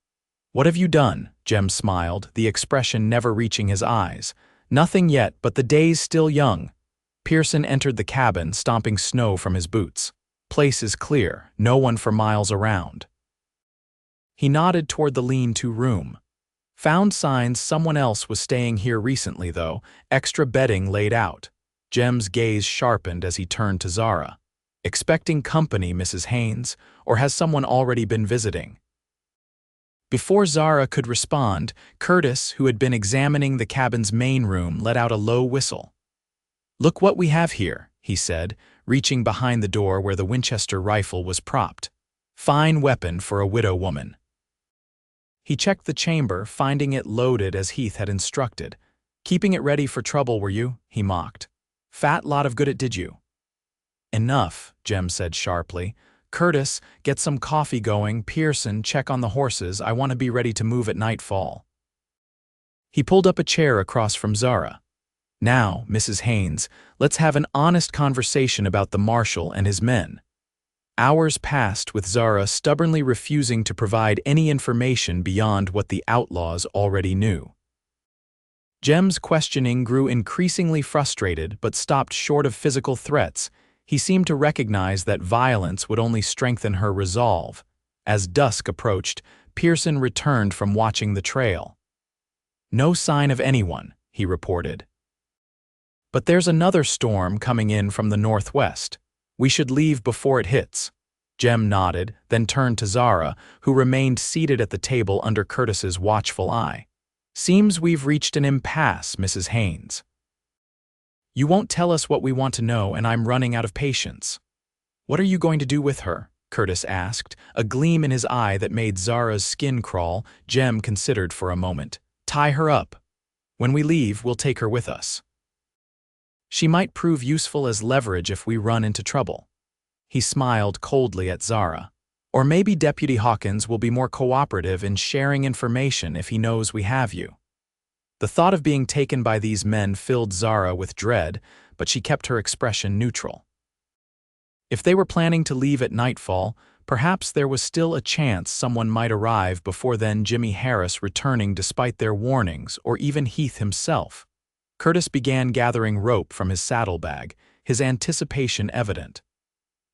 "What have you done?" Jem smiled, the expression never reaching his eyes. "Nothing yet, but the day's still young." Pearson entered the cabin, stomping snow from his boots. "Place is clear, no one for miles around." He nodded toward the lean-to room. "Found signs someone else was staying here recently, though, extra bedding laid out." Jem's gaze sharpened as he turned to Zara. "Expecting company, Mrs. Haynes, or has someone already been visiting?" Before Zara could respond, Curtis, who had been examining the cabin's main room, let out a low whistle. "Look what we have here," he said, reaching behind the door where the Winchester rifle was propped. Fine weapon for a widow woman. He checked the chamber, finding it loaded as Heath had instructed. Keeping it ready for trouble, were you? He mocked. Fat lot of good it did you. Enough, Jem said sharply. Curtis, get some coffee going. Pearson, check on the horses. I want to be ready to move at nightfall. He pulled up a chair across from Zara. Now, Mrs. Haynes, let's have an honest conversation about the marshal and his men. Hours passed with Zara stubbornly refusing to provide any information beyond what the outlaws already knew. Jem's questioning grew increasingly frustrated but stopped short of physical threats. He seemed to recognize that violence would only strengthen her resolve. As dusk approached, Pearson returned from watching the trail. No sign of anyone, he reported. But there's another storm coming in from the northwest. We should leave before it hits. Jem nodded, then turned to Zara, who remained seated at the table under Curtis's watchful eye. Seems we've reached an impasse, Mrs. Haynes. You won't tell us what we want to know, and I'm running out of patience. What are you going to do with her? Curtis asked, a gleam in his eye that made Zara's skin crawl. Jem considered for a moment. Tie her up. When we leave, we'll take her with us. She might prove useful as leverage if we run into trouble. He smiled coldly at Zara. Or maybe Deputy Hawkins will be more cooperative in sharing information if he knows we have you. The thought of being taken by these men filled Zara with dread, but she kept her expression neutral. If they were planning to leave at nightfall, perhaps there was still a chance someone might arrive before then, Jimmy Harris returning despite their warnings, or even Heath himself. Curtis began gathering rope from his saddlebag, his anticipation evident.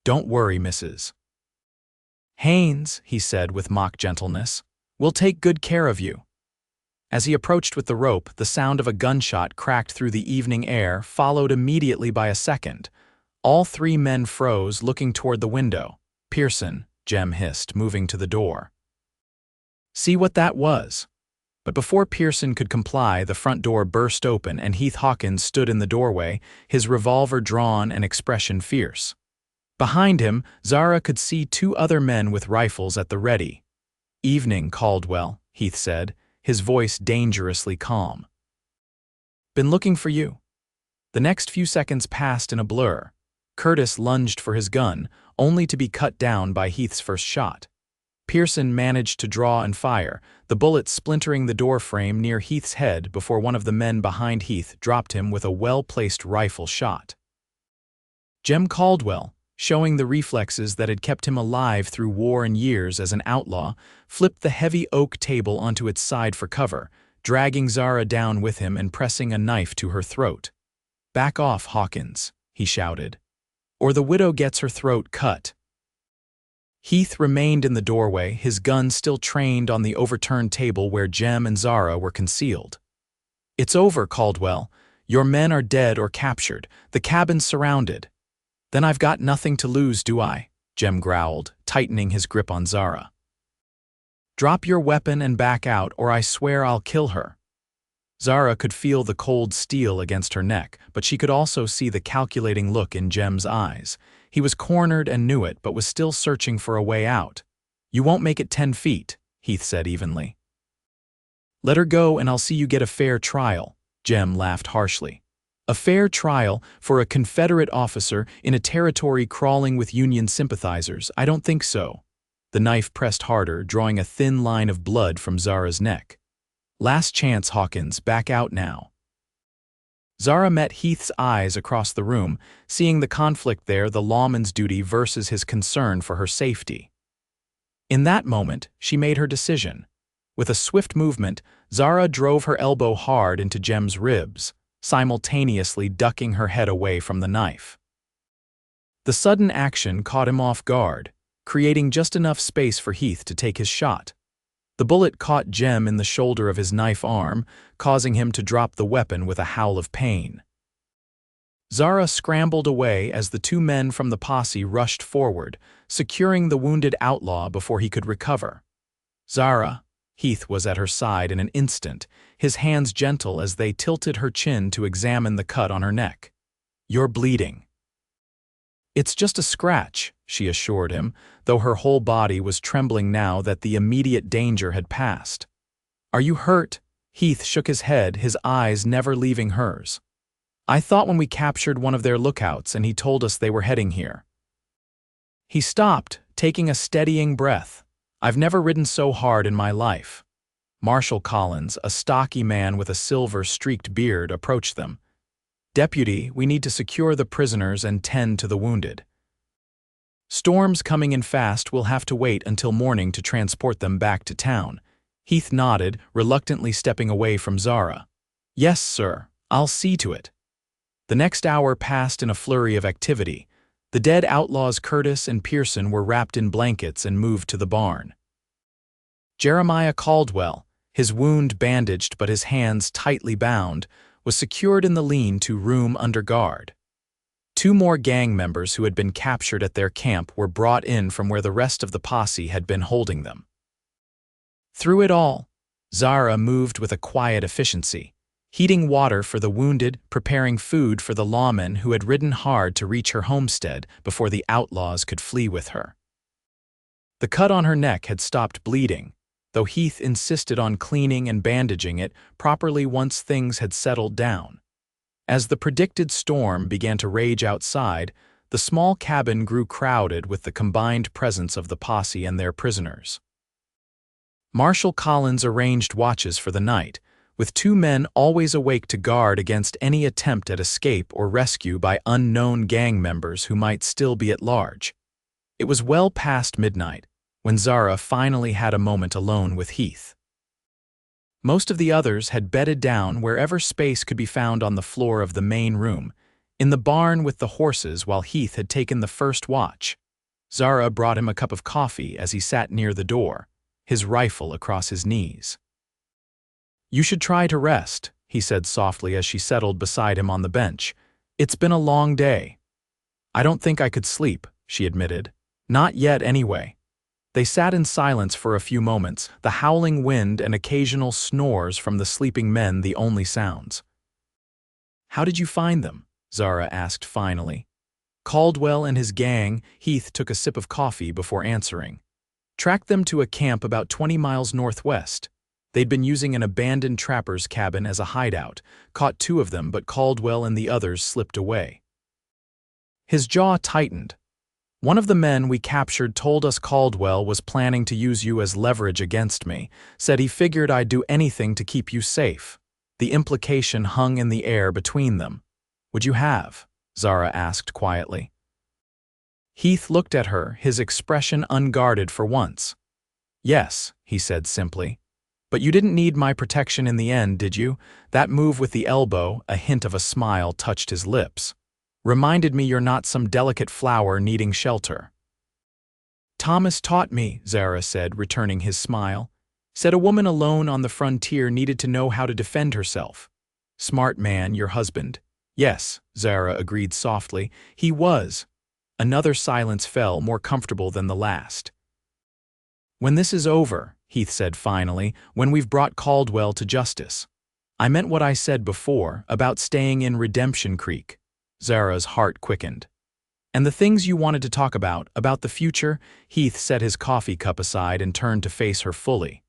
Don't worry, Mrs. Haynes, he said with mock gentleness. We'll take good care of you. As he approached with the rope, the sound of a gunshot cracked through the evening air, followed immediately by a second. All three men froze, looking toward the window. Pearson, Jem hissed, moving to the door. See what that was? But before Pearson could comply, the front door burst open and Heath Hawkins stood in the doorway, his revolver drawn and expression fierce. Behind him, Zara could see two other men with rifles at the ready. Evening, Caldwell, Heath said, his voice dangerously calm. Been looking for you. The next few seconds passed in a blur. Curtis lunged for his gun, only to be cut down by Heath's first shot. Pearson managed to draw and fire, the bullet splintering the door frame near Heath's head before one of the men behind Heath dropped him with a well-placed rifle shot. Jem Caldwell, showing the reflexes that had kept him alive through war and years as an outlaw, flipped the heavy oak table onto its side for cover, dragging Zara down with him and pressing a knife to her throat. Back off, Hawkins, he shouted, or the widow gets her throat cut. Heath remained in the doorway, his gun still trained on the overturned table where Jem and Zara were concealed. It's over, Caldwell. Your men are dead or captured. The cabin's surrounded. Then I've got nothing to lose, do I? Jem growled, tightening his grip on Zara. Drop your weapon and back out, or I swear I'll kill her. Zara could feel the cold steel against her neck, but she could also see the calculating look in Jem's eyes. He was cornered and knew it, but was still searching for a way out. You won't make it 10 feet, Heath said evenly. Let her go and I'll see you get a fair trial, Jem laughed harshly. A fair trial for a Confederate officer in a territory crawling with Union sympathizers? I don't think so. The knife pressed harder, drawing a thin line of blood from Zara's neck. Last chance, Hawkins, back out now. Zara met Heath's eyes across the room, seeing the conflict there, the lawman's duty versus his concern for her safety. In that moment, she made her decision. With a swift movement, Zara drove her elbow hard into Jem's ribs, simultaneously ducking her head away from the knife. The sudden action caught him off guard, creating just enough space for Heath to take his shot. The bullet caught Jem in the shoulder of his knife arm, causing him to drop the weapon with a howl of pain. Zara scrambled away as the two men from the posse rushed forward, securing the wounded outlaw before he could recover. Zara, Heath was at her side in an instant, his hands gentle as they tilted her chin to examine the cut on her neck. You're bleeding. "It's just a scratch," she assured him, though her whole body was trembling now that the immediate danger had passed. "Are you hurt?" Heath shook his head, his eyes never leaving hers. "I thought when we captured one of their lookouts and he told us they were heading here." He stopped, taking a steadying breath. "I've never ridden so hard in my life." Marshal Collins, a stocky man with a silver-streaked beard, approached them. "Deputy, we need to secure the prisoners and tend to the wounded. Storm's coming in fast. We'll have to wait until morning to transport them back to town." Heath nodded, reluctantly stepping away from Zara. "Yes, sir. I'll see to it." The next hour passed in a flurry of activity. The dead outlaws Curtis and Pearson were wrapped in blankets and moved to the barn. Jeremiah Caldwell, his wound bandaged but his hands tightly bound, was secured in the lean-to room under guard. 2 more gang members who had been captured at their camp were brought in from where the rest of the posse had been holding them. Through it all, Zara moved with a quiet efficiency, heating water for the wounded, preparing food for the lawmen who had ridden hard to reach her homestead before the outlaws could flee with her. The cut on her neck had stopped bleeding, though Heath insisted on cleaning and bandaging it properly once things had settled down. As the predicted storm began to rage outside, the small cabin grew crowded with the combined presence of the posse and their prisoners. Marshal Collins arranged watches for the night, with 2 men always awake to guard against any attempt at escape or rescue by unknown gang members who might still be at large. It was well past midnight when Zara finally had a moment alone with Heath. Most of the others had bedded down wherever space could be found on the floor of the main room, in the barn with the horses while Heath had taken the first watch. Zara brought him a cup of coffee as he sat near the door, his rifle across his knees. "You should try to rest," he said softly as she settled beside him on the bench. "It's been a long day." "I don't think I could sleep," she admitted. "Not yet, anyway." They sat in silence for a few moments, the howling wind and occasional snores from the sleeping men the only sounds. "How did you find them?" Zara asked finally. "Caldwell and his gang," Heath took a sip of coffee before answering. "Tracked them to a camp about 20 miles northwest. They'd been using an abandoned trapper's cabin as a hideout, caught 2 of them, but Caldwell and the others slipped away." His jaw tightened. "One of the men we captured told us Caldwell was planning to use you as leverage against me, said he figured I'd do anything to keep you safe." The implication hung in the air between them. "Would you have?" Zara asked quietly. Heath looked at her, his expression unguarded for once. "Yes," he said simply. "But you didn't need my protection in the end, did you?" That move with the elbow, a hint of a smile touched his lips. "Reminded me you're not some delicate flower needing shelter." "Thomas taught me," Zara said, returning his smile. "Said a woman alone on the frontier needed to know how to defend herself." "Smart man, your husband." "Yes," Zara agreed softly. "He was." Another silence fell, more comfortable than the last. "When this is over," Heath said finally, "when we've brought Caldwell to justice. I meant what I said before, about staying in Redemption Creek." Zara's heart quickened. "And the things you wanted to talk about the future?" Heath set his coffee cup aside and turned to face her fully.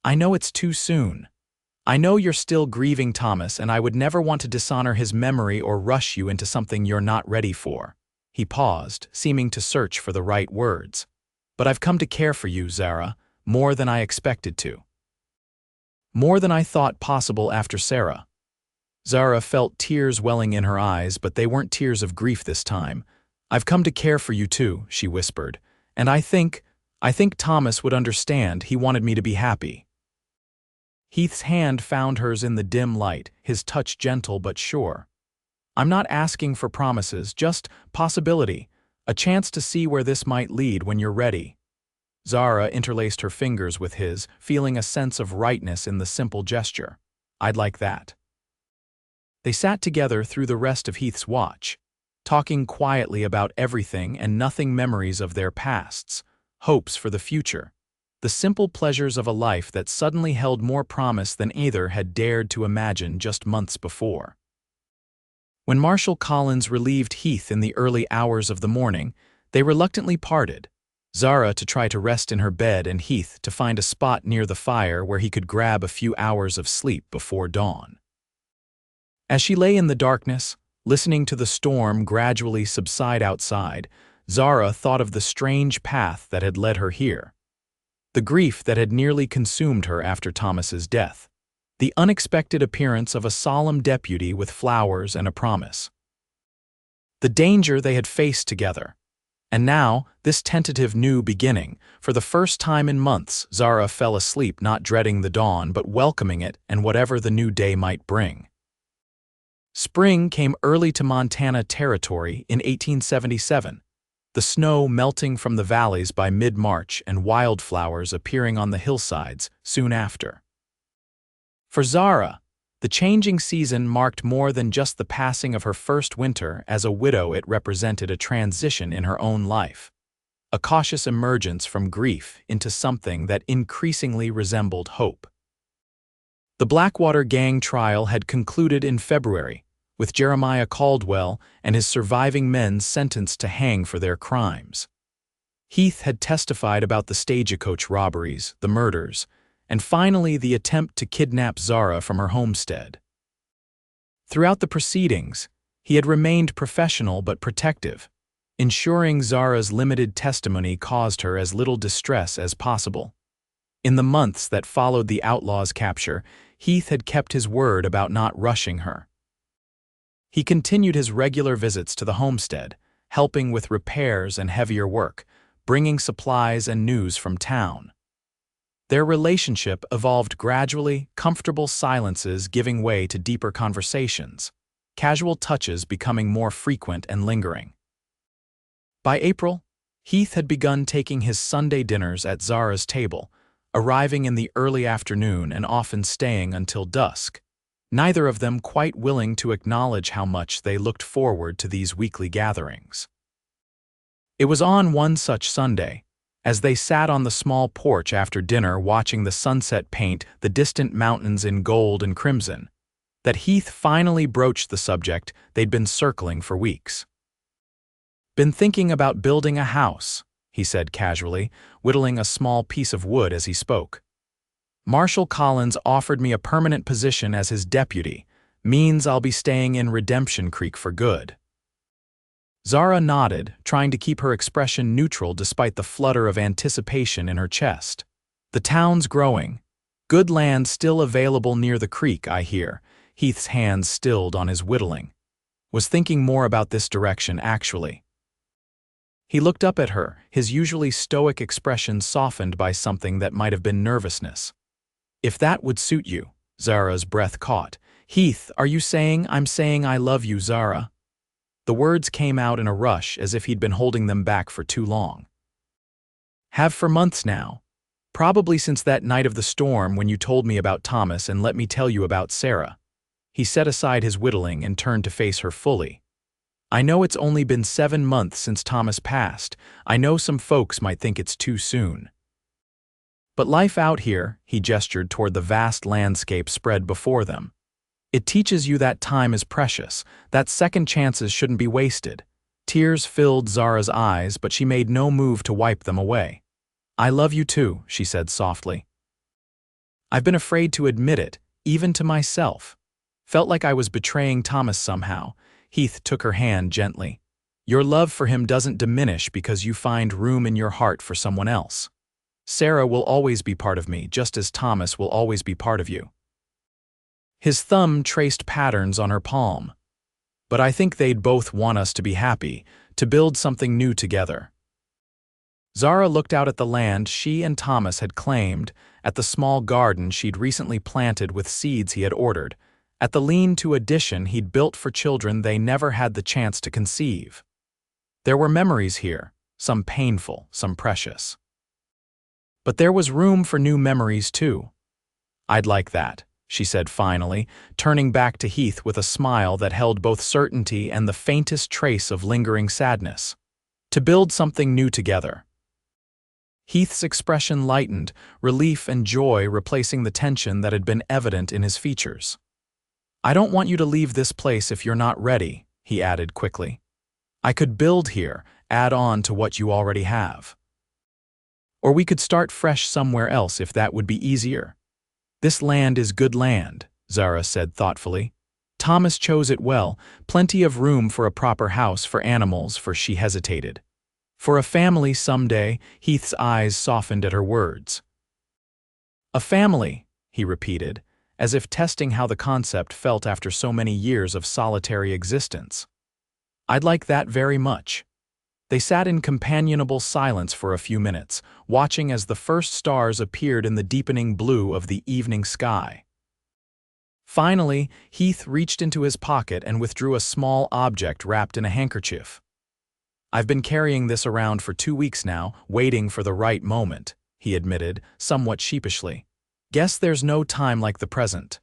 "I know it's too soon. I know you're still grieving Thomas, and I would never want to dishonor his memory or rush you into something you're not ready for." He paused, seeming to search for the right words. "But I've come to care for you, Zara, more than I expected to. More than I thought possible after Sarah." Zara felt tears welling in her eyes, but they weren't tears of grief this time. "I've come to care for you too," she whispered. "And I think Thomas would understand. He wanted me to be happy." Heath's hand found hers in the dim light, his touch gentle but sure. "I'm not asking for promises, just possibility, a chance to see where this might lead when you're ready." Zara interlaced her fingers with his, feeling a sense of rightness in the simple gesture. "I'd like that." They sat together through the rest of Heath's watch, talking quietly about everything and nothing, memories of their pasts, hopes for the future, the simple pleasures of a life that suddenly held more promise than either had dared to imagine just months before. When Marshal Collins relieved Heath in the early hours of the morning, they reluctantly parted, Zara to try to rest in her bed and Heath to find a spot near the fire where he could grab a few hours of sleep before dawn. As she lay in the darkness, listening to the storm gradually subside outside, Zara thought of the strange path that had led her here. The grief that had nearly consumed her after Thomas's death. The unexpected appearance of a solemn deputy with flowers and a promise. The danger they had faced together. And now, this tentative new beginning. For the first time in months, Zara fell asleep not dreading the dawn but welcoming it and whatever the new day might bring. Spring came early to Montana Territory in 1877, the snow melting from the valleys by mid-March and wildflowers appearing on the hillsides soon after. For Zara, the changing season marked more than just the passing of her first winter. As a widow, it represented a transition in her own life, a cautious emergence from grief into something that increasingly resembled hope. The Blackwater gang trial had concluded in February, with Jeremiah Caldwell and his surviving men sentenced to hang for their crimes. Heath had testified about the stagecoach robberies, the murders, and finally the attempt to kidnap Zara from her homestead. Throughout the proceedings, he had remained professional but protective, ensuring Zara's limited testimony caused her as little distress as possible. In the months that followed the outlaw's capture, Heath had kept his word about not rushing her. He continued his regular visits to the homestead, helping with repairs and heavier work, bringing supplies and news from town. Their relationship evolved gradually, comfortable silences giving way to deeper conversations, casual touches becoming more frequent and lingering. By April, Heath had begun taking his Sunday dinners at Zara's table, arriving in the early afternoon and often staying until dusk, neither of them quite willing to acknowledge how much they looked forward to these weekly gatherings. It was on one such Sunday, as they sat on the small porch after dinner watching the sunset paint the distant mountains in gold and crimson, that Heath finally broached the subject they'd been circling for weeks. "Been thinking about building a house," he said casually, whittling a small piece of wood as he spoke. "Marshal Collins offered me a permanent position as his deputy, means I'll be staying in Redemption Creek for good." Zara nodded, trying to keep her expression neutral despite the flutter of anticipation in her chest. "The town's growing. Good land still available near the creek, I hear." Heath's hands stilled on his whittling. Was thinking more about this direction, actually. He looked up at her, his usually stoic expression softened by something that might have been nervousness. "If that would suit you," Zara's breath caught. "Heath, are you saying I'm saying I love you, Zara?" The words came out in a rush as if he'd been holding them back for too long. "Have for months now. Probably since that night of the storm when you told me about Thomas and let me tell you about Sarah." He set aside his whittling and turned to face her fully. "I know it's only been 7 months since Thomas passed. I know some folks might think it's too soon. But life out here," he gestured toward the vast landscape spread before them. "It teaches you that time is precious, that second chances shouldn't be wasted." Tears filled Zara's eyes, but she made no move to wipe them away. "I love you too," she said softly. "I've been afraid to admit it, even to myself. Felt like I was betraying Thomas somehow." Heath took her hand gently. "Your love for him doesn't diminish because you find room in your heart for someone else. Sarah will always be part of me, just as Thomas will always be part of you." His thumb traced patterns on her palm. "But I think they'd both want us to be happy, to build something new together." Zara looked out at the land she and Thomas had claimed, at the small garden she'd recently planted with seeds he had ordered, at the lean-to addition he'd built for children they never had the chance to conceive. There were memories here, some painful, some precious. But there was room for new memories too. "I'd like that," she said finally, turning back to Heath with a smile that held both certainty and the faintest trace of lingering sadness. "To build something new together." Heath's expression lightened, relief and joy replacing the tension that had been evident in his features. I don't want you to leave this place if you're not ready, he added quickly. I could build here, add on to what you already have. Or we could start fresh somewhere else if that would be easier. This land is good land, Zara said thoughtfully. Thomas chose it well, plenty of room for a proper house for animals, for she hesitated. For a family someday, Heath's eyes softened at her words. A family, he repeated, as if testing how the concept felt after so many years of solitary existence. I'd like that very much. They sat in companionable silence for a few minutes, watching as the first stars appeared in the deepening blue of the evening sky. Finally, Heath reached into his pocket and withdrew a small object wrapped in a handkerchief. I've been carrying this around for 2 weeks now, waiting for the right moment, he admitted, somewhat sheepishly. Guess there's no time like the present.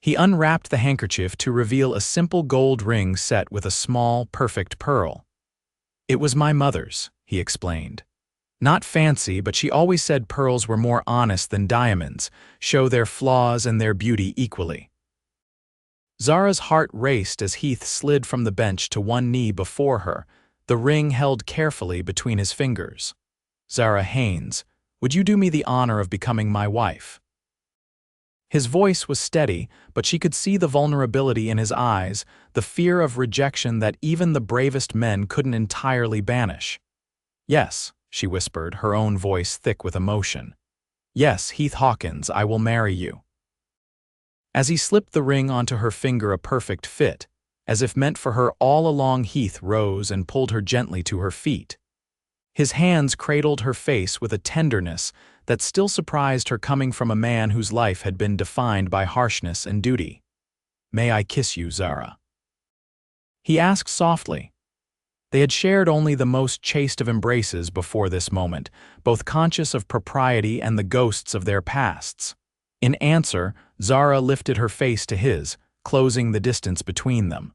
He unwrapped the handkerchief to reveal a simple gold ring set with a small, perfect pearl. It was my mother's, he explained. Not fancy, but she always said pearls were more honest than diamonds, show their flaws and their beauty equally. Zara's heart raced as Heath slid from the bench to one knee before her, the ring held carefully between his fingers. Zara Haynes, would you do me the honor of becoming my wife? His voice was steady, but she could see the vulnerability in his eyes, the fear of rejection that even the bravest men couldn't entirely banish. Yes, she whispered, her own voice thick with emotion. Yes, Heath Hawkins, I will marry you. As he slipped the ring onto her finger, a perfect fit, as if meant for her all along, Heath rose and pulled her gently to her feet. His hands cradled her face with a tenderness that still surprised her, coming from a man whose life had been defined by harshness and duty. May I kiss you, Zara? He asked softly. They had shared only the most chaste of embraces before this moment, both conscious of propriety and the ghosts of their pasts. In answer, Zara lifted her face to his, closing the distance between them.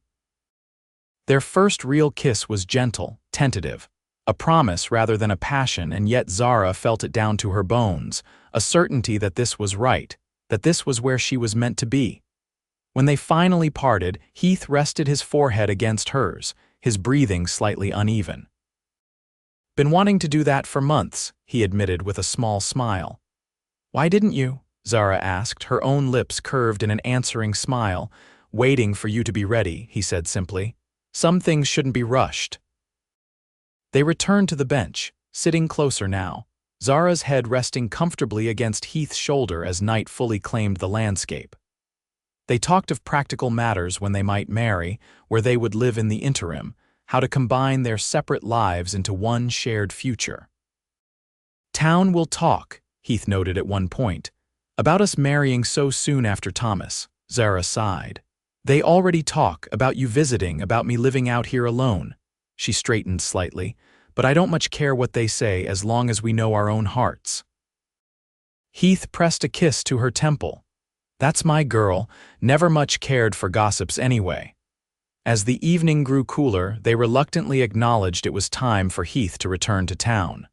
Their first real kiss was gentle, tentative, a promise rather than a passion, and yet Zara felt it down to her bones, a certainty that this was right, that this was where she was meant to be. When they finally parted, Heath rested his forehead against hers, his breathing slightly uneven. Been wanting to do that for months, he admitted with a small smile. Why didn't you? Zara asked, her own lips curved in an answering smile. Waiting for you to be ready, he said simply. Some things shouldn't be rushed. They returned to the bench, sitting closer now, Zara's head resting comfortably against Heath's shoulder as night fully claimed the landscape. They talked of practical matters, when they might marry, where they would live in the interim, how to combine their separate lives into one shared future. Town will talk, Heath noted at one point, about us marrying so soon after Thomas, Zara sighed. They already talk about you visiting, about me living out here alone. She straightened slightly, but I don't much care what they say as long as we know our own hearts. Heath pressed a kiss to her temple. That's my girl, never much cared for gossips anyway. As the evening grew cooler, they reluctantly acknowledged it was time for Heath to return to town.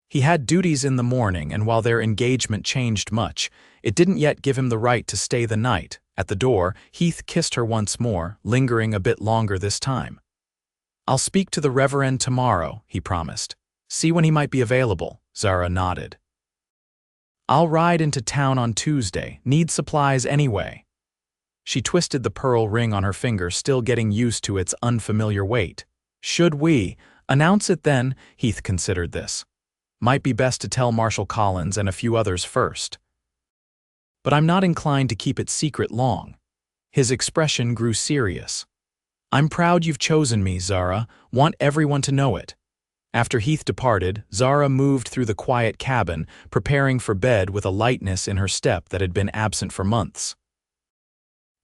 He had duties in the morning, and while their engagement changed much, it didn't yet give him the right to stay the night. At the door, Heath kissed her once more, lingering a bit longer this time. I'll speak to the Reverend tomorrow, he promised. See when he might be available, Zara nodded. I'll ride into town on Tuesday, need supplies anyway. She twisted the pearl ring on her finger, still getting used to its unfamiliar weight. Should we announce it then? Heath considered this. Might be best to tell Marshal Collins and a few others first. But I'm not inclined to keep it secret long. His expression grew serious. I'm proud you've chosen me, Zara. Want everyone to know it. After Heath departed, Zara moved through the quiet cabin, preparing for bed with a lightness in her step that had been absent for months.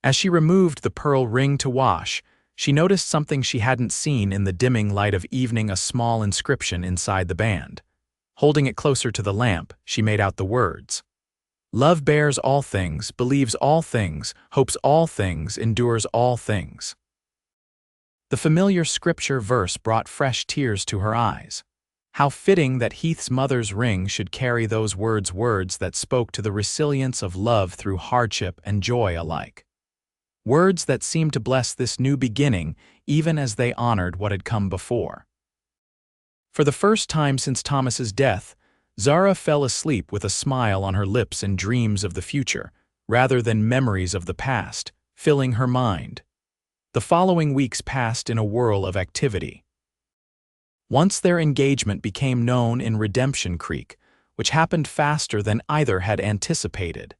As she removed the pearl ring to wash, she noticed something she hadn't seen in the dimming light of evening, a small inscription inside the band. Holding it closer to the lamp, she made out the words. Love bears all things, believes all things, hopes all things, endures all things. The familiar scripture verse brought fresh tears to her eyes. How fitting that Heath's mother's ring should carry those words that spoke to the resilience of love through hardship and joy alike. Words that seemed to bless this new beginning even as they honored what had come before. For the first time since Thomas's death, Zara fell asleep with a smile on her lips and dreams of the future, rather than memories of the past, filling her mind. The following weeks passed in a whirl of activity. Once their engagement became known in Redemption Creek, which happened faster than either had anticipated.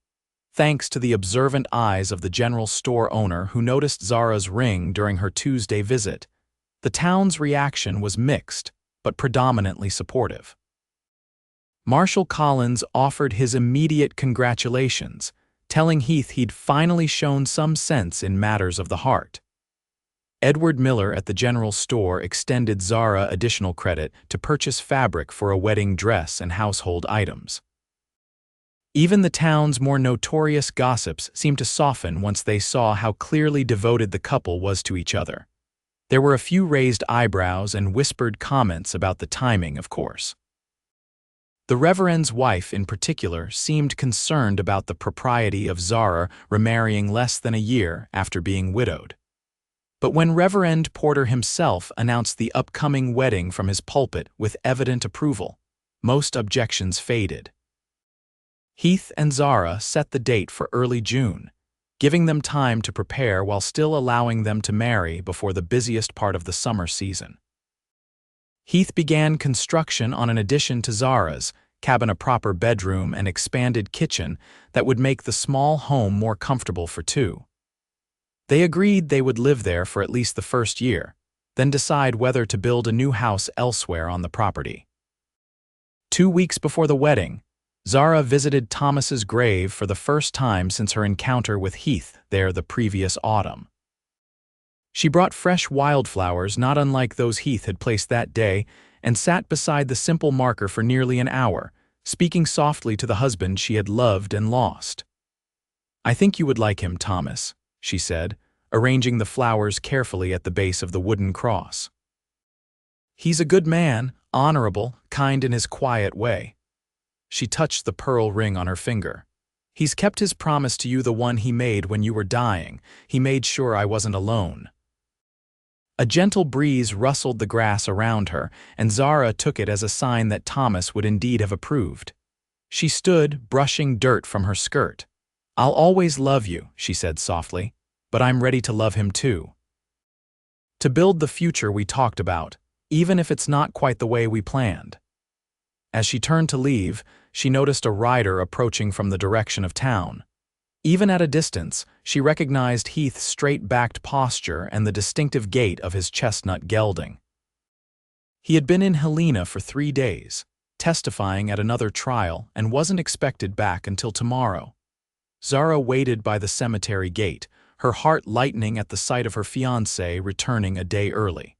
Thanks to the observant eyes of the general store owner who noticed Zara's ring during her Tuesday visit, the town's reaction was mixed, but predominantly supportive. Marshal Collins offered his immediate congratulations, telling Heath he'd finally shown some sense in matters of the heart. Edward Miller at the general store extended Zara additional credit to purchase fabric for a wedding dress and household items. Even the town's more notorious gossips seemed to soften once they saw how clearly devoted the couple was to each other. There were a few raised eyebrows and whispered comments about the timing, of course. The Reverend's wife, in particular, seemed concerned about the propriety of Zara remarrying less than a year after being widowed. But when Reverend Porter himself announced the upcoming wedding from his pulpit with evident approval, most objections faded. Heath and Zara set the date for early June, giving them time to prepare while still allowing them to marry before the busiest part of the summer season. Heath began construction on an addition to Zara's, cabin a proper bedroom and expanded kitchen that would make the small home more comfortable for two. They agreed they would live there for at least the first year, then decide whether to build a new house elsewhere on the property. 2 weeks before the wedding, Zara visited Thomas's grave for the first time since her encounter with Heath there the previous autumn. She brought fresh wildflowers not unlike those Heath had placed that day and sat beside the simple marker for nearly an hour, speaking softly to the husband she had loved and lost. "I think you would like him, Thomas," she said, arranging the flowers carefully at the base of the wooden cross. "He's a good man, honorable, kind in his quiet way." She touched the pearl ring on her finger. "He's kept his promise to you, the one he made when you were dying. He made sure I wasn't alone." A gentle breeze rustled the grass around her, and Zara took it as a sign that Thomas would indeed have approved. She stood, brushing dirt from her skirt. "I'll always love you," she said softly, "but I'm ready to love him too. To build the future we talked about, even if it's not quite the way we planned." As she turned to leave, she noticed a rider approaching from the direction of town. Even at a distance, she recognized Heath's straight-backed posture and the distinctive gait of his chestnut gelding. He had been in Helena for 3 days, testifying at another trial, and wasn't expected back until tomorrow. Zara waited by the cemetery gate, her heart lightening at the sight of her fiancé returning a day early.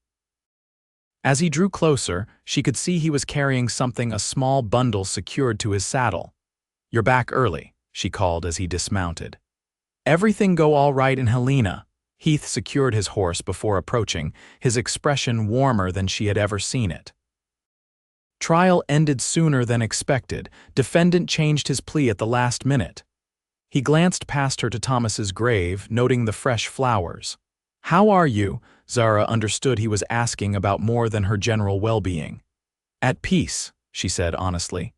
As he drew closer, she could see he was carrying something, a small bundle secured to his saddle. "You're back early," she called as he dismounted. "Everything go all right in Helena?" Heath secured his horse before approaching, his expression warmer than she had ever seen it. Trial ended sooner than expected. Defendant changed his plea at the last minute. He glanced past her to Thomas's grave, noting the fresh flowers. "How are you?" Zara understood he was asking about more than her general well-being. "At peace," she said honestly.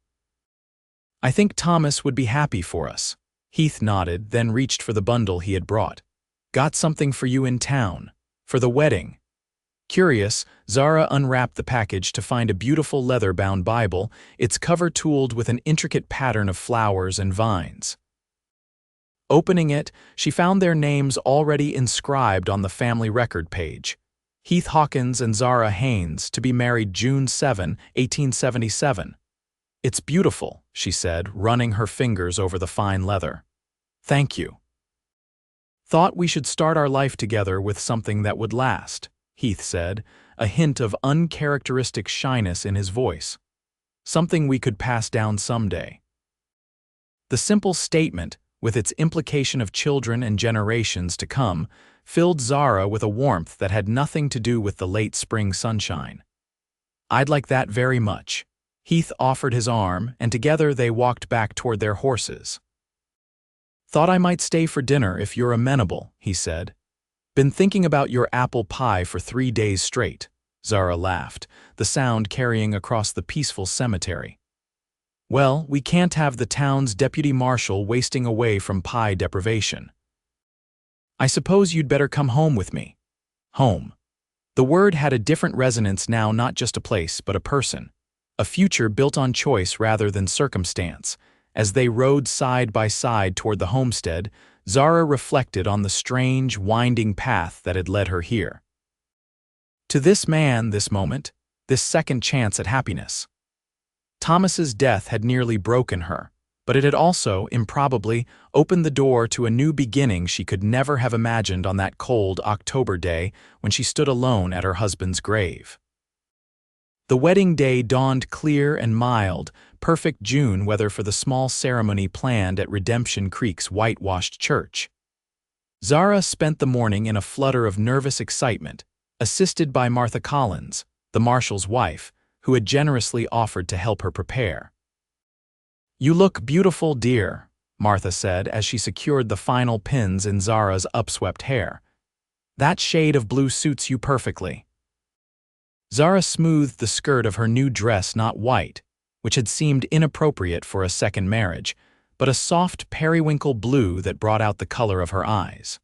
"I think Thomas would be happy for us." Heath nodded, then reached for the bundle he had brought. "Got something for you in town. For the wedding." Curious, Zara unwrapped the package to find a beautiful leather-bound Bible, its cover tooled with an intricate pattern of flowers and vines. Opening it, she found their names already inscribed on the family record page. Heath Hawkins and Zara Haynes, to be married June 7, 1877. "It's beautiful," she said, running her fingers over the fine leather. "Thank you." "Thought we should start our life together with something that would last," Heath said, a hint of uncharacteristic shyness in his voice. "Something we could pass down someday." The simple statement, with its implication of children and generations to come, filled Zara with a warmth that had nothing to do with the late spring sunshine. I'd like that very much. Heath offered his arm, and together they walked back toward their horses. Thought I might stay for dinner if you're amenable, he said. Been thinking about your apple pie for 3 days straight, Zara laughed, the sound carrying across the peaceful cemetery. Well, we can't have the town's deputy marshal wasting away from pie deprivation. I suppose you'd better come home with me. Home. The word had a different resonance now, not just a place, but a person. A future built on choice rather than circumstance. As they rode side by side toward the homestead, Zara reflected on the strange, winding path that had led her here. To this man, this moment, this second chance at happiness. Thomas's death had nearly broken her, but it had also, improbably, opened the door to a new beginning she could never have imagined on that cold October day when she stood alone at her husband's grave. The wedding day dawned clear and mild, perfect June weather for the small ceremony planned at Redemption Creek's whitewashed church. Zara spent the morning in a flutter of nervous excitement, assisted by Martha Collins, the marshal's wife, who had generously offered to help her prepare. You look beautiful, dear, Martha said as she secured the final pins in Zara's upswept hair. That shade of blue suits you perfectly. Zara smoothed the skirt of her new dress, not white, which had seemed inappropriate for a second marriage, but a soft periwinkle blue that brought out the color of her eyes.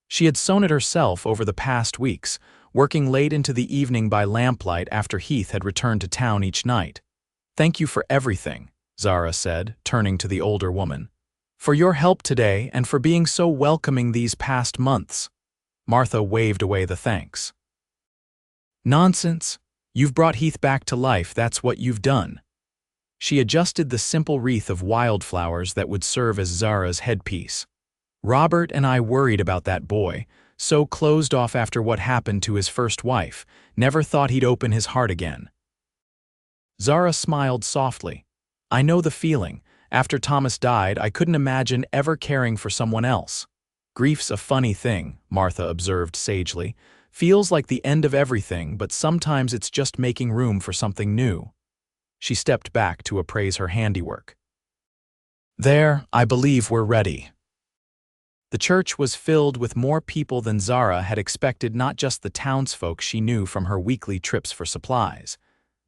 She had sewn it herself over the past weeks, working late into the evening by lamplight after Heath had returned to town each night. Thank you for everything, Zara said, turning to the older woman. For your help today and for being so welcoming these past months. Martha waved away the thanks. Nonsense. You've brought Heath back to life, that's what you've done. She adjusted the simple wreath of wildflowers that would serve as Zara's headpiece. Robert and I worried about that boy, so closed off after what happened to his first wife, never thought he'd open his heart again. Zara smiled softly. I know the feeling. After Thomas died, I couldn't imagine ever caring for someone else. Grief's a funny thing, Martha observed sagely. Feels like the end of everything, but sometimes it's just making room for something new. She stepped back to appraise her handiwork. There, I believe we're ready. The church was filled with more people than Zara had expected, not just the townsfolk she knew from her weekly trips for supplies,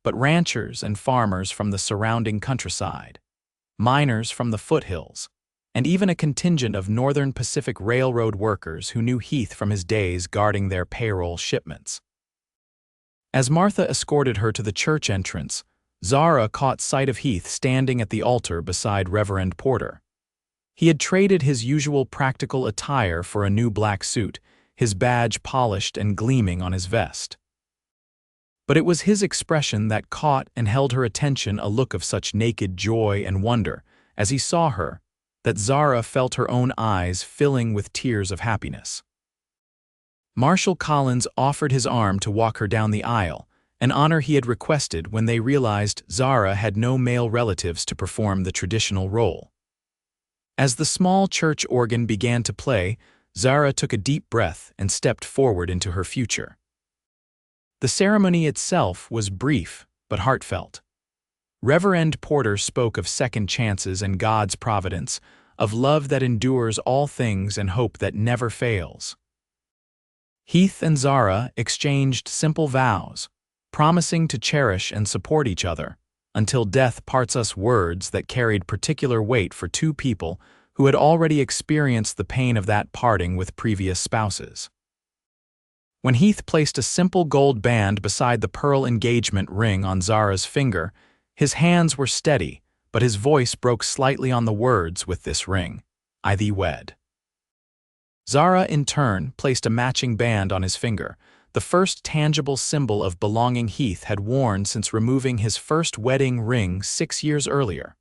but ranchers and farmers from the surrounding countryside, miners from the foothills, and even a contingent of Northern Pacific Railroad workers who knew Heath from his days guarding their payroll shipments. As Martha escorted her to the church entrance, Zara caught sight of Heath standing at the altar beside Reverend Porter. He had traded his usual practical attire for a new black suit, his badge polished and gleaming on his vest. But it was his expression that caught and held her attention, a look of such naked joy and wonder, as he saw her, that Zara felt her own eyes filling with tears of happiness. Marshal Collins offered his arm to walk her down the aisle, an honor he had requested when they realized Zara had no male relatives to perform the traditional role. As the small church organ began to play, Zara took a deep breath and stepped forward into her future. The ceremony itself was brief but heartfelt. Reverend Porter spoke of second chances and God's providence, of love that endures all things and hope that never fails. Heath and Zara exchanged simple vows, promising to cherish and support each other, until death parts us, words that carried particular weight for two people who had already experienced the pain of that parting with previous spouses. When Heath placed a simple gold band beside the pearl engagement ring on Zara's finger, his hands were steady, but his voice broke slightly on the words, with this ring, I thee wed. Zara, in turn, placed a matching band on his finger, the first tangible symbol of belonging Heath had worn since removing his first wedding ring 6 years earlier.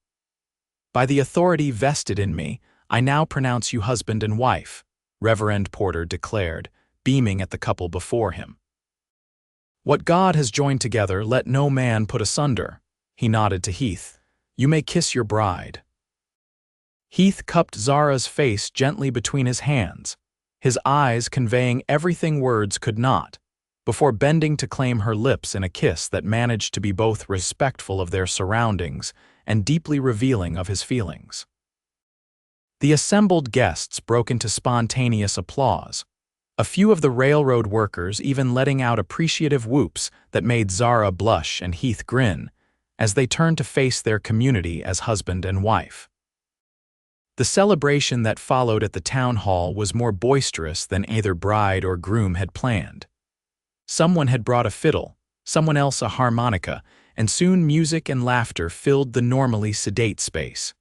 By the authority vested in me, I now pronounce you husband and wife, Reverend Porter declared, beaming at the couple before him. What God has joined together, let no man put asunder, he nodded to Heath. You may kiss your bride. Heath cupped Zara's face gently between his hands, his eyes conveying everything words could not, before bending to claim her lips in a kiss that managed to be both respectful of their surroundings and deeply revealing of his feelings. The assembled guests broke into spontaneous applause, a few of the railroad workers even letting out appreciative whoops that made Zara blush and Heath grin as they turned to face their community as husband and wife. The celebration that followed at the town hall was more boisterous than either bride or groom had planned. Someone had brought a fiddle, someone else a harmonica, and soon music and laughter filled the normally sedate space.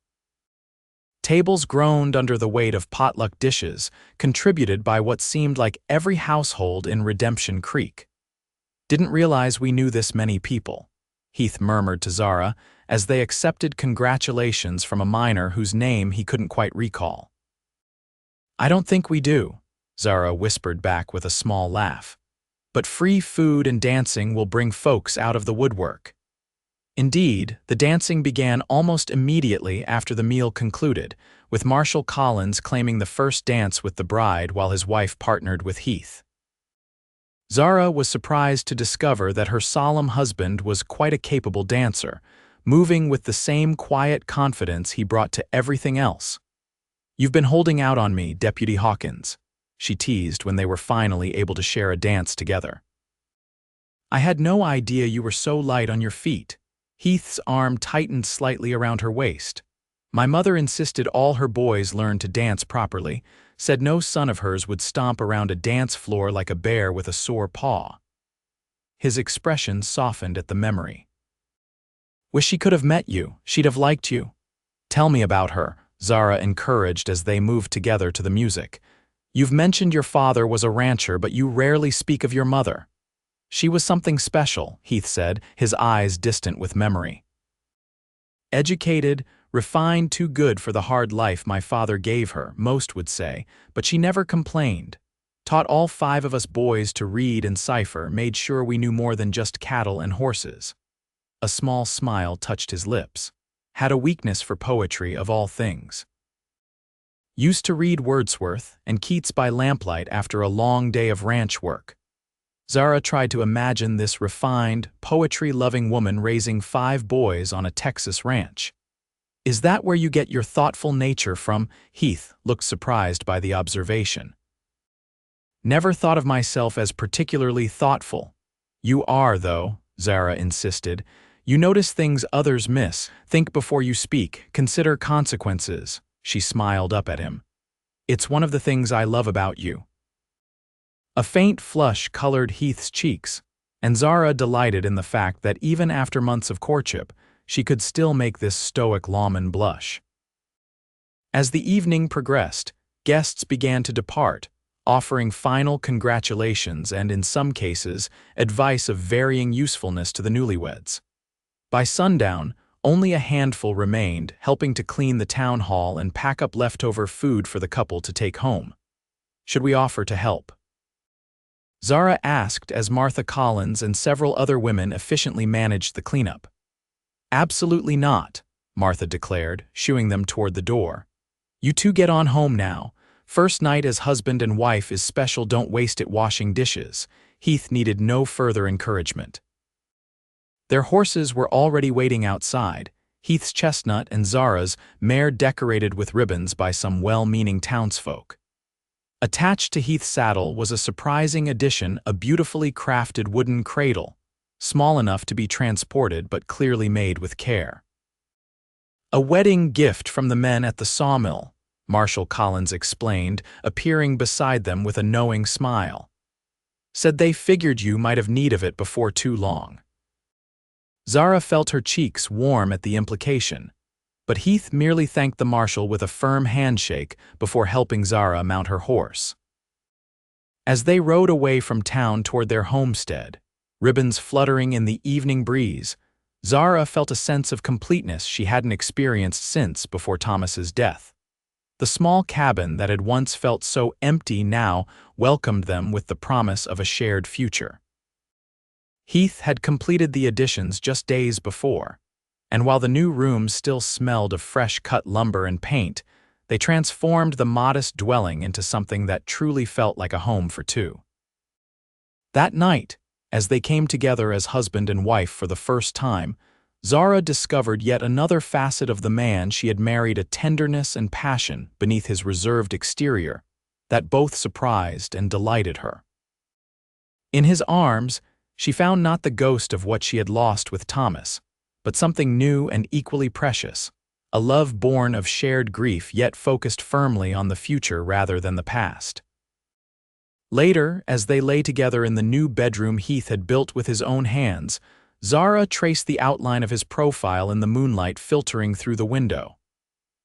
Tables groaned under the weight of potluck dishes, contributed by what seemed like every household in Redemption Creek. "Didn't realize we knew this many people," Heath murmured to Zara as they accepted congratulations from a minor whose name he couldn't quite recall. "I don't think we do," Zara whispered back with a small laugh. "But free food and dancing will bring folks out of the woodwork." Indeed, the dancing began almost immediately after the meal concluded, with Marshall Collins claiming the first dance with the bride while his wife partnered with Heath. Zara was surprised to discover that her solemn husband was quite a capable dancer, moving with the same quiet confidence he brought to everything else. "You've been holding out on me, Deputy Hawkins," she teased when they were finally able to share a dance together. "I had no idea you were so light on your feet." Heath's arm tightened slightly around her waist. "My mother insisted all her boys learn to dance properly, said no son of hers would stomp around a dance floor like a bear with a sore paw." His expression softened at the memory. "Wish she could have met you. She'd have liked you." "Tell me about her," Zara encouraged as they moved together to the music. "You've mentioned your father was a rancher, but you rarely speak of your mother." "She was something special," Heath said, his eyes distant with memory. "Educated, refined, too good for the hard life my father gave her, most would say, but she never complained. Taught all 5 of us boys to read and cipher, made sure we knew more than just cattle and horses." A small smile touched his lips. "Had a weakness for poetry of all things. Used to read Wordsworth and Keats by lamplight after a long day of ranch work." Zara tried to imagine this refined, poetry-loving woman raising 5 boys on a Texas ranch. "Is that where you get your thoughtful nature from?" Heath looked surprised by the observation. "Never thought of myself as particularly thoughtful." "You are, though," Zara insisted. "You notice things others miss, think before you speak, consider consequences." She smiled up at him. "It's one of the things I love about you." A faint flush colored Heath's cheeks, and Zara delighted in the fact that even after months of courtship, she could still make this stoic lawman blush. As the evening progressed, guests began to depart, offering final congratulations and, in some cases, advice of varying usefulness to the newlyweds. By sundown, only a handful remained, helping to clean the town hall and pack up leftover food for the couple to take home. "Should we offer to help?" Zara asked as Martha Collins and several other women efficiently managed the cleanup. "Absolutely not," Martha declared, shooing them toward the door. "You two get on home now. First night as husband and wife is special, don't waste it washing dishes." Heath needed no further encouragement. Their horses were already waiting outside, Heath's chestnut and Zara's mare decorated with ribbons by some well-meaning townsfolk. Attached to Heath's saddle was a surprising addition, a beautifully crafted wooden cradle, small enough to be transported but clearly made with care. "A wedding gift from the men at the sawmill," Marshall Collins explained, appearing beside them with a knowing smile. "Said they figured you might have need of it before too long." Zara felt her cheeks warm at the implication, but Heath merely thanked the marshal with a firm handshake before helping Zara mount her horse. As they rode away from town toward their homestead, ribbons fluttering in the evening breeze, Zara felt a sense of completeness she hadn't experienced since before Thomas's death. The small cabin that had once felt so empty now welcomed them with the promise of a shared future. Heath had completed the additions just days before, and while the new rooms still smelled of fresh-cut lumber and paint, they transformed the modest dwelling into something that truly felt like a home for two. That night, as they came together as husband and wife for the first time, Zara discovered yet another facet of the man she had married, a tenderness and passion beneath his reserved exterior that both surprised and delighted her. In his arms, she found not the ghost of what she had lost with Thomas, but something new and equally precious, a love born of shared grief yet focused firmly on the future rather than the past. Later, as they lay together in the new bedroom Heath had built with his own hands, Zara traced the outline of his profile in the moonlight filtering through the window.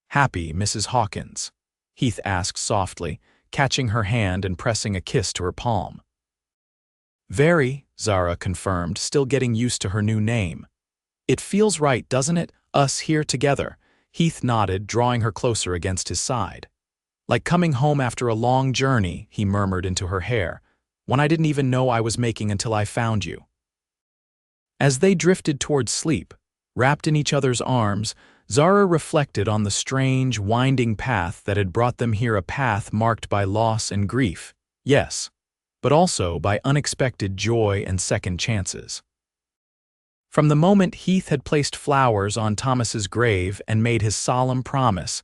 "Happy, Mrs. Hawkins?" Heath asked softly, catching her hand and pressing a kiss to her palm. "Very," Zara confirmed, still getting used to her new name. "It feels right, doesn't it, us here together?" Heath nodded, drawing her closer against his side. "Like coming home after a long journey," he murmured into her hair, "one I didn't even know I was making until I found you." As they drifted towards sleep, wrapped in each other's arms, Zara reflected on the strange, winding path that had brought them here, a path marked by loss and grief, yes, but also by unexpected joy and second chances. From the moment Heath had placed flowers on Thomas's grave and made his solemn promise,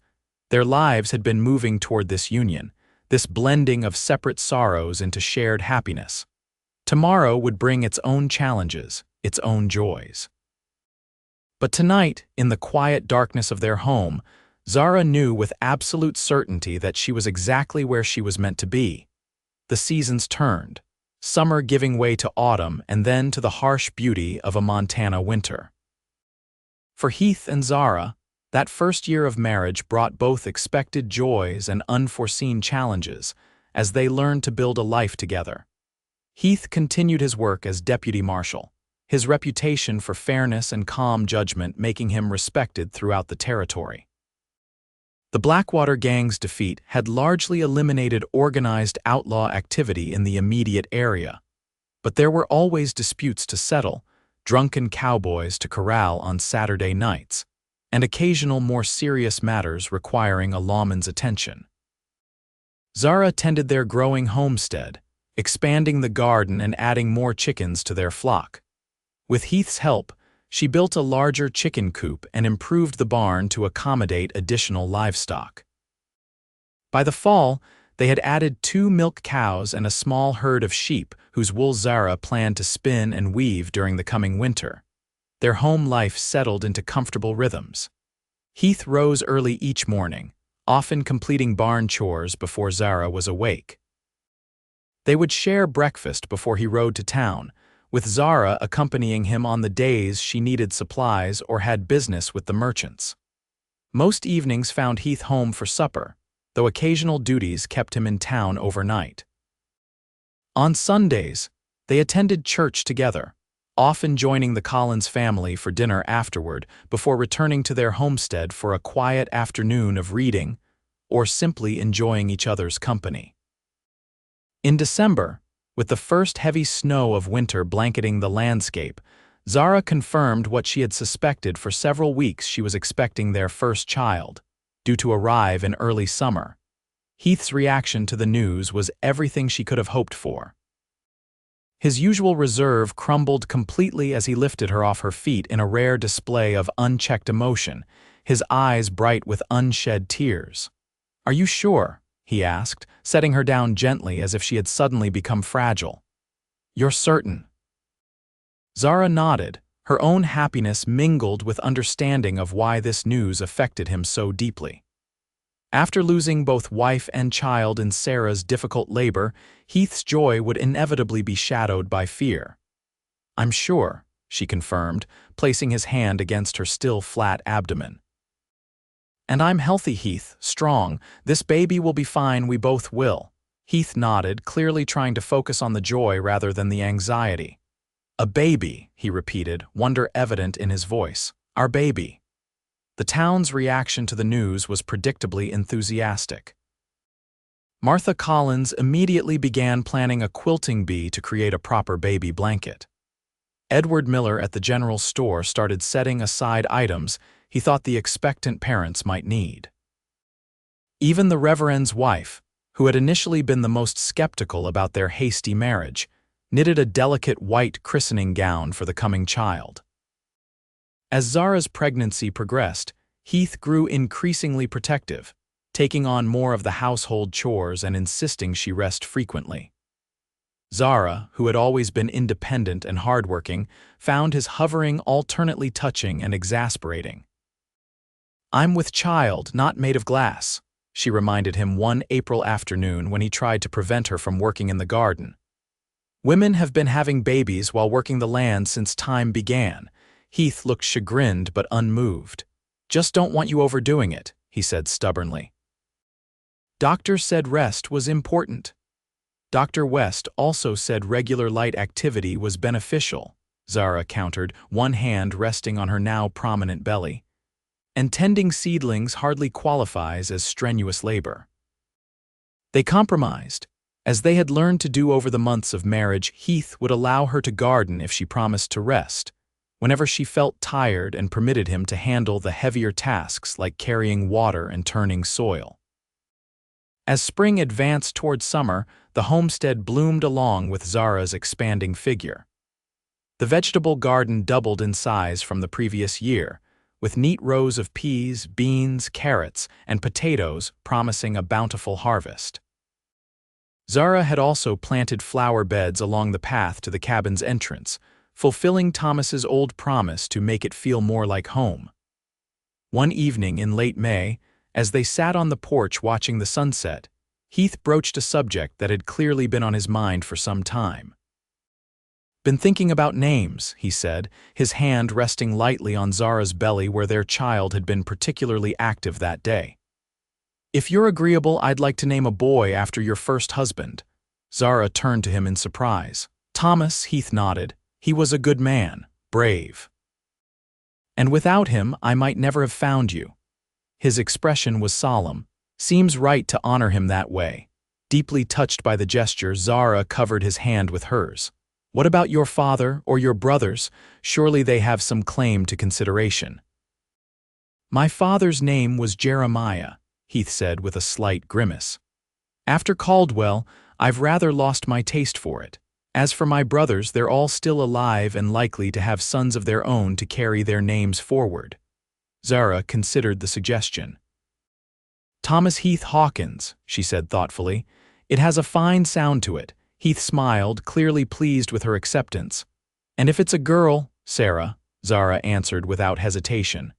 their lives had been moving toward this union, this blending of separate sorrows into shared happiness. Tomorrow would bring its own challenges, its own joys. But tonight, in the quiet darkness of their home, Zara knew with absolute certainty that she was exactly where she was meant to be. The seasons turned, summer giving way to autumn and then to the harsh beauty of a Montana winter. For Heath and Zara, that first year of marriage brought both expected joys and unforeseen challenges as they learned to build a life together. Heath continued his work as deputy marshal, his reputation for fairness and calm judgment making him respected throughout the territory. The Blackwater gang's defeat had largely eliminated organized outlaw activity in the immediate area, but there were always disputes to settle, drunken cowboys to corral on Saturday nights, and occasional more serious matters requiring a lawman's attention. Zara tended their growing homestead, expanding the garden and adding more chickens to their flock. With Heath's help, she built a larger chicken coop and improved the barn to accommodate additional livestock. By the fall, they had added 2 milk cows and a small herd of sheep whose wool Zara planned to spin and weave during the coming winter. Their home life settled into comfortable rhythms. Heath rose early each morning, often completing barn chores before Zara was awake. They would share breakfast before he rode to town, with Zara accompanying him on the days she needed supplies or had business with the merchants. Most evenings found Heath home for supper, though occasional duties kept him in town overnight. On Sundays, they attended church together, often joining the Collins family for dinner afterward before returning to their homestead for a quiet afternoon of reading or simply enjoying each other's company. In December, with the first heavy snow of winter blanketing the landscape, Zara confirmed what she had suspected for several weeks: she was expecting their first child, due to arrive in early summer. Heath's reaction to the news was everything she could have hoped for. His usual reserve crumbled completely as he lifted her off her feet in a rare display of unchecked emotion, his eyes bright with unshed tears. "Are you sure?" he asked, setting her down gently as if she had suddenly become fragile. "You're certain?" Zara nodded, her own happiness mingled with understanding of why this news affected him so deeply. After losing both wife and child in Sarah's difficult labor, Heath's joy would inevitably be shadowed by fear. "I'm sure," she confirmed, placing his hand against her still flat abdomen. "And I'm healthy, Heath, strong. This baby will be fine, we both will." Heath nodded, clearly trying to focus on the joy rather than the anxiety. "A baby," he repeated, wonder evident in his voice. "Our baby." The town's reaction to the news was predictably enthusiastic. Martha Collins immediately began planning a quilting bee to create a proper baby blanket. Edward Miller at the general store started setting aside items he thought the expectant parents might need. Even the Reverend's wife, who had initially been the most skeptical about their hasty marriage, knitted a delicate white christening gown for the coming child. As Zara's pregnancy progressed, Heath grew increasingly protective, taking on more of the household chores and insisting she rest frequently. Zara, who had always been independent and hardworking, found his hovering alternately touching and exasperating. "I'm with child, not made of glass," she reminded him one April afternoon when he tried to prevent her from working in the garden. "Women have been having babies while working the land since time began." Heath looked chagrined but unmoved. "Just don't want you overdoing it," he said stubbornly. "Doctor said rest was important." Dr. West also said regular light activity was beneficial, Zara countered, one hand resting on her now prominent belly. "And tending seedlings hardly qualifies as strenuous labor." They compromised. As they had learned to do over the months of marriage, Heath would allow her to garden if she promised to rest, whenever she felt tired, and permitted him to handle the heavier tasks like carrying water and turning soil. As spring advanced toward summer, the homestead bloomed along with Zara's expanding figure. The vegetable garden doubled in size from the previous year, with neat rows of peas, beans, carrots, and potatoes promising a bountiful harvest. Zara had also planted flower beds along the path to the cabin's entrance, fulfilling Thomas's old promise to make it feel more like home. One evening in late May, as they sat on the porch watching the sunset, Heath broached a subject that had clearly been on his mind for some time. "Been thinking about names," he said, his hand resting lightly on Zara's belly where their child had been particularly active that day. "If you're agreeable, I'd like to name a boy after your first husband." Zara turned to him in surprise. "Thomas," Heath nodded. "He was a good man, brave. And without him, I might never have found you." His expression was solemn. "Seems right to honor him that way." Deeply touched by the gesture, Zara covered his hand with hers. "What about your father or your brothers? Surely they have some claim to consideration." "My father's name was Jeremiah," Heath said with a slight grimace. "After Caldwell, I've rather lost my taste for it. As for my brothers, they're all still alive and likely to have sons of their own to carry their names forward." Zara considered the suggestion. "Thomas Heath Hawkins," she said thoughtfully. "It has a fine sound to it." Heath smiled, clearly pleased with her acceptance. "And if it's a girl, Sarah," Zara answered without hesitation.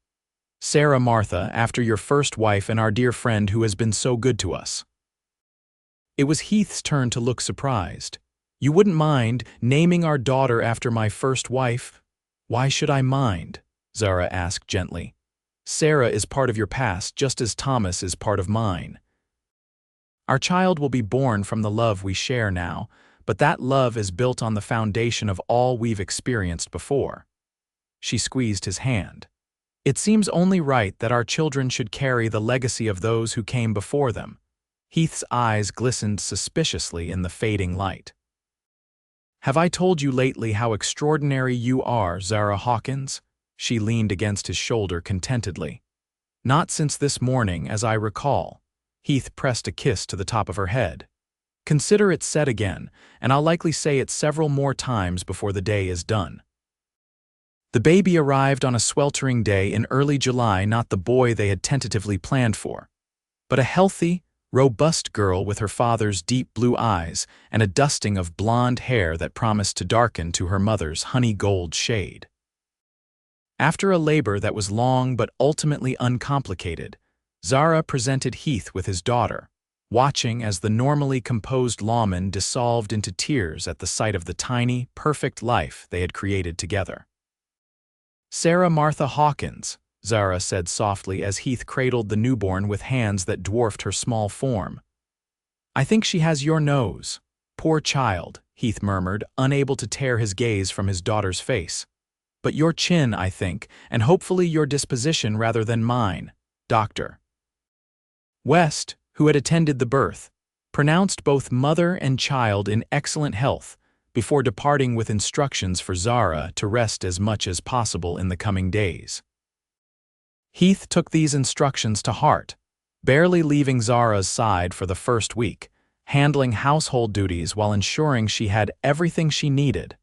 "Sarah Martha, after your first wife and our dear friend who has been so good to us." It was Heath's turn to look surprised. "You wouldn't mind naming our daughter after my first wife?" "Why should I mind?" Zara asked gently. "Sarah is part of your past just as Thomas is part of mine. Our child will be born from the love we share now, but that love is built on the foundation of all we've experienced before." She squeezed his hand. "It seems only right that our children should carry the legacy of those who came before them." Heath's eyes glistened suspiciously in the fading light. "Have I told you lately how extraordinary you are, Zara Hawkins?" She leaned against his shoulder contentedly. "Not since this morning, as I recall." Heath pressed a kiss to the top of her head. "Consider it said again, and I'll likely say it several more times before the day is done." The baby arrived on a sweltering day in early July, not the boy they had tentatively planned for, but a healthy, robust girl with her father's deep blue eyes and a dusting of blonde hair that promised to darken to her mother's honey gold shade. After a labor that was long but ultimately uncomplicated, Zara presented Heath with his daughter, watching as the normally composed lawman dissolved into tears at the sight of the tiny, perfect life they had created together. "Sarah Martha Hawkins," Zara said softly as Heath cradled the newborn with hands that dwarfed her small form. "I think she has your nose." "Poor child," Heath murmured, unable to tear his gaze from his daughter's face. "But your chin, I think, and hopefully your disposition rather than mine." Dr. West, who had attended the birth, pronounced both mother and child in excellent health before departing with instructions for Zara to rest as much as possible in the coming days. Heath took these instructions to heart, barely leaving Zara's side for the first week, handling household duties while ensuring she had everything she needed.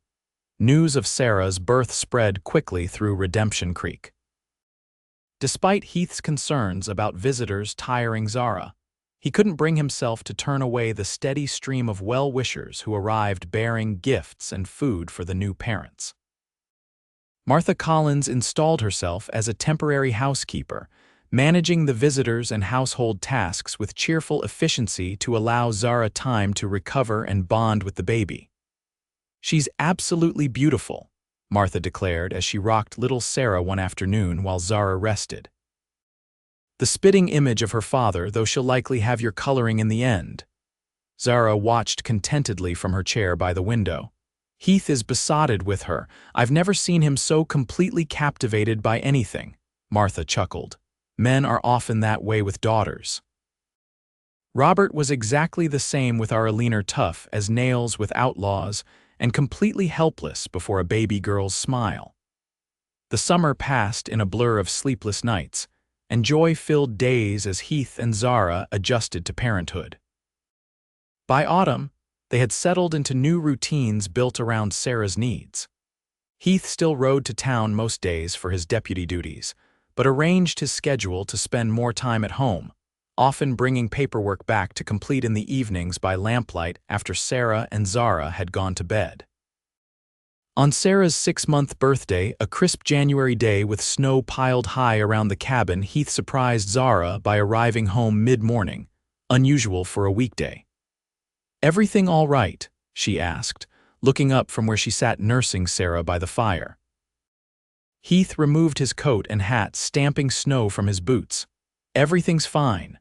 News of Sarah's birth spread quickly through Redemption Creek. Despite Heath's concerns about visitors tiring Zara, he couldn't bring himself to turn away the steady stream of well-wishers who arrived bearing gifts and food for the new parents. Martha Collins installed herself as a temporary housekeeper, managing the visitors and household tasks with cheerful efficiency to allow Zara time to recover and bond with the baby. "She's absolutely beautiful," Martha declared as she rocked little Sarah one afternoon while Zara rested. "The spitting image of her father, though she'll likely have your coloring in the end." Zara watched contentedly from her chair by the window. "Heath is besotted with her. I've never seen him so completely captivated by anything," Martha chuckled. "Men are often that way with daughters." Robert was exactly the same with our Alina Tough as nails with outlaws, and completely helpless before a baby girl's smile. The summer passed in a blur of sleepless nights, and joy-filled days as Heath and Zara adjusted to parenthood. By autumn, they had settled into new routines built around Sarah's needs. Heath still rode to town most days for his deputy duties, but arranged his schedule to spend more time at home, often bringing paperwork back to complete in the evenings by lamplight after Sarah and Zara had gone to bed. On Sarah's 6-month birthday, a crisp January day with snow piled high around the cabin, Heath surprised Zara by arriving home mid-morning, unusual for a weekday. "Everything all right?" she asked, looking up from where she sat nursing Sarah by the fire. Heath removed his coat and hat, stamping snow from his boots. "Everything's fine.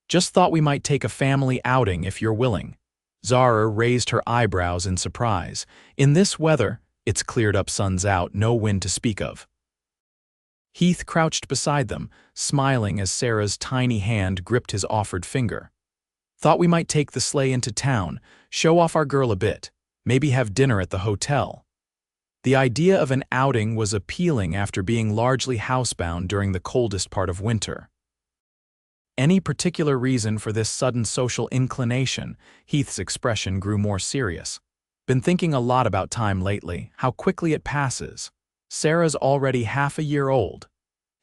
Just thought we might take a family outing if you're willing." Zara raised her eyebrows in surprise. "In this weather, it's cleared up, sun's out, no wind to speak of." Heath crouched beside them, smiling as Sarah's tiny hand gripped his offered finger. "Thought we might take the sleigh into town, show off our girl a bit, maybe have dinner at the hotel." The idea of an outing was appealing after being largely housebound during the coldest part of winter. "Any particular reason for this sudden social inclination?" Heath's expression grew more serious. "Been thinking a lot about time lately, how quickly it passes. Sarah's already half a year old."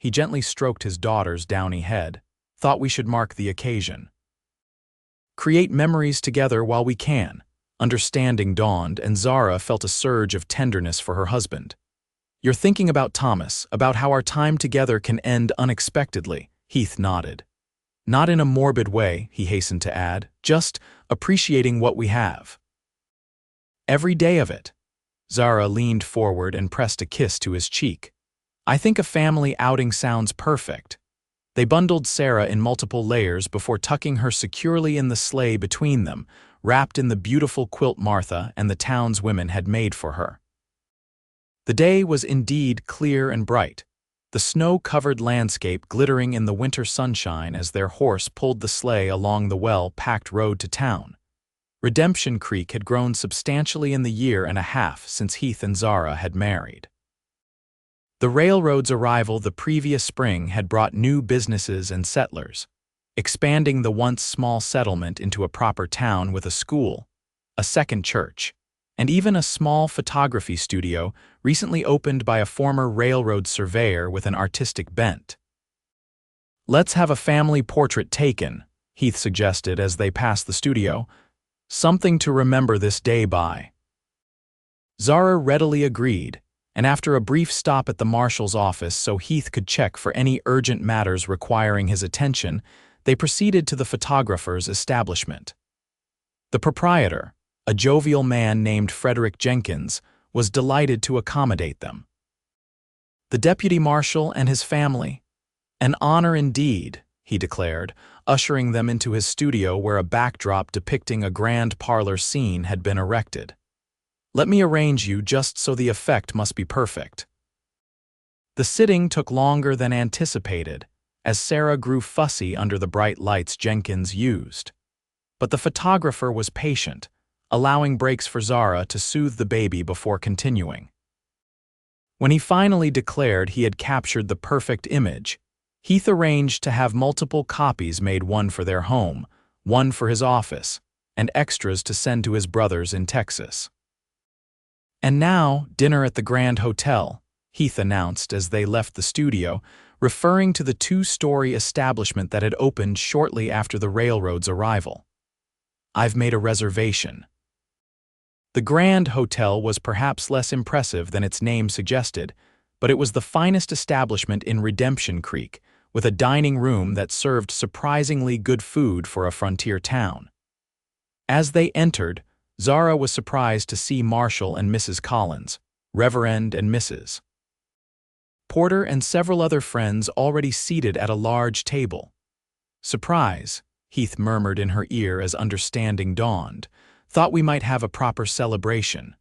He gently stroked his daughter's downy head. "Thought we should mark the occasion. Create memories together while we can." Understanding dawned, and Zara felt a surge of tenderness for her husband. "You're thinking about Thomas, about how our time together can end unexpectedly," Heath nodded. "Not in a morbid way," he hastened to add, "just appreciating what we have. Every day of it." Zara leaned forward and pressed a kiss to his cheek. "I think a family outing sounds perfect." They bundled Sarah in multiple layers before tucking her securely in the sleigh between them, wrapped in the beautiful quilt Martha and the town's women had made for her. The day was indeed clear and bright, the snow-covered landscape glittering in the winter sunshine as their horse pulled the sleigh along the well-packed road to town. Redemption Creek had grown substantially in the year and a half since Heath and Zara had married. The railroad's arrival the previous spring had brought new businesses and settlers, expanding the once small settlement into a proper town with a school, a second church, and even a small photography studio recently opened by a former railroad surveyor with an artistic bent. "Let's have a family portrait taken," Heath suggested as they passed the studio. "Something to remember this day by." Zara readily agreed, and after a brief stop at the marshal's office so Heath could check for any urgent matters requiring his attention, they proceeded to the photographer's establishment. The proprietor, a jovial man named Frederick Jenkins, was delighted to accommodate them. "The deputy marshal and his family. An honor indeed," he declared, ushering them into his studio where a backdrop depicting a grand parlor scene had been erected. "Let me arrange you just so the effect must be perfect." The sitting took longer than anticipated, as Sarah grew fussy under the bright lights Jenkins used. But the photographer was patient, allowing breaks for Zara to soothe the baby before continuing. When he finally declared he had captured the perfect image, Heath arranged to have multiple copies made, one for their home, one for his office, and extras to send to his brothers in Texas. "And now, dinner at the Grand Hotel," Heath announced as they left the studio, referring to the two-story establishment that had opened shortly after the railroad's arrival. "I've made a reservation." The Grand Hotel was perhaps less impressive than its name suggested, but it was the finest establishment in Redemption Creek, with a dining room that served surprisingly good food for a frontier town. As they entered, Zara was surprised to see Marshall and Mrs. Collins, Reverend and Mrs. Porter and several other friends already seated at a large table. "Surprise," Heath murmured in her ear as understanding dawned. "Thought we might have a proper celebration."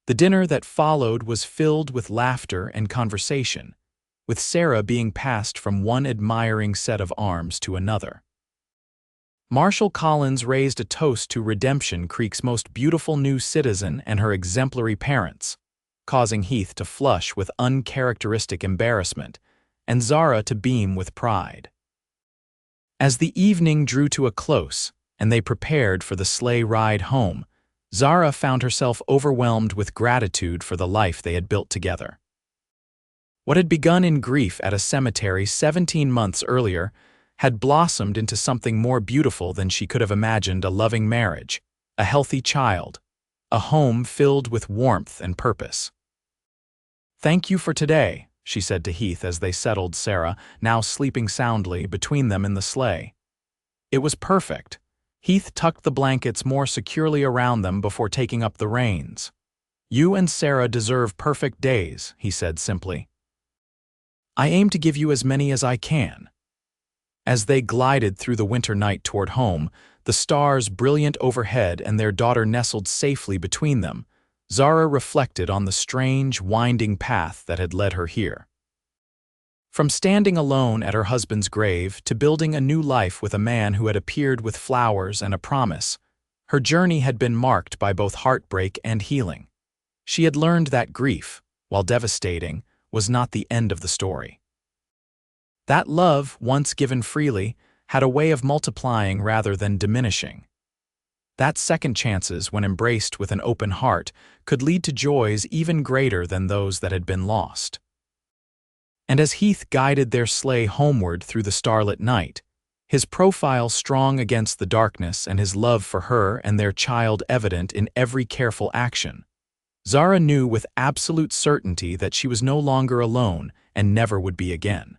The dinner that followed was filled with laughter and conversation, with Sarah being passed from one admiring set of arms to another. Marshall Collins raised a toast to Redemption Creek's most beautiful new citizen and her exemplary parents, causing Heath to flush with uncharacteristic embarrassment and Zara to beam with pride. As the evening drew to a close and they prepared for the sleigh ride home, Zara found herself overwhelmed with gratitude for the life they had built together. What had begun in grief at a cemetery 17 months earlier had blossomed into something more beautiful than she could have imagined: a loving marriage, a healthy child, a home filled with warmth and purpose. "Thank you for today," she said to Heath as they settled Sarah, now sleeping soundly, between them in the sleigh. It was perfect. Heath tucked the blankets more securely around them before taking up the reins. "You and Sarah deserve perfect days," he said simply. "I aim to give you as many as I can." As they glided through the winter night toward home, the stars brilliant overhead and their daughter nestled safely between them, Zara reflected on the strange, winding path that had led her here. From standing alone at her husband's grave to building a new life with a man who had appeared with flowers and a promise, her journey had been marked by both heartbreak and healing. She had learned that grief, while devastating, was not the end of the story. That love, once given freely, had a way of multiplying rather than diminishing. That second chances, when embraced with an open heart, could lead to joys even greater than those that had been lost. And as Heath guided their sleigh homeward through the starlit night, his profile strong against the darkness and his love for her and their child evident in every careful action, Zara knew with absolute certainty that she was no longer alone and never would be again.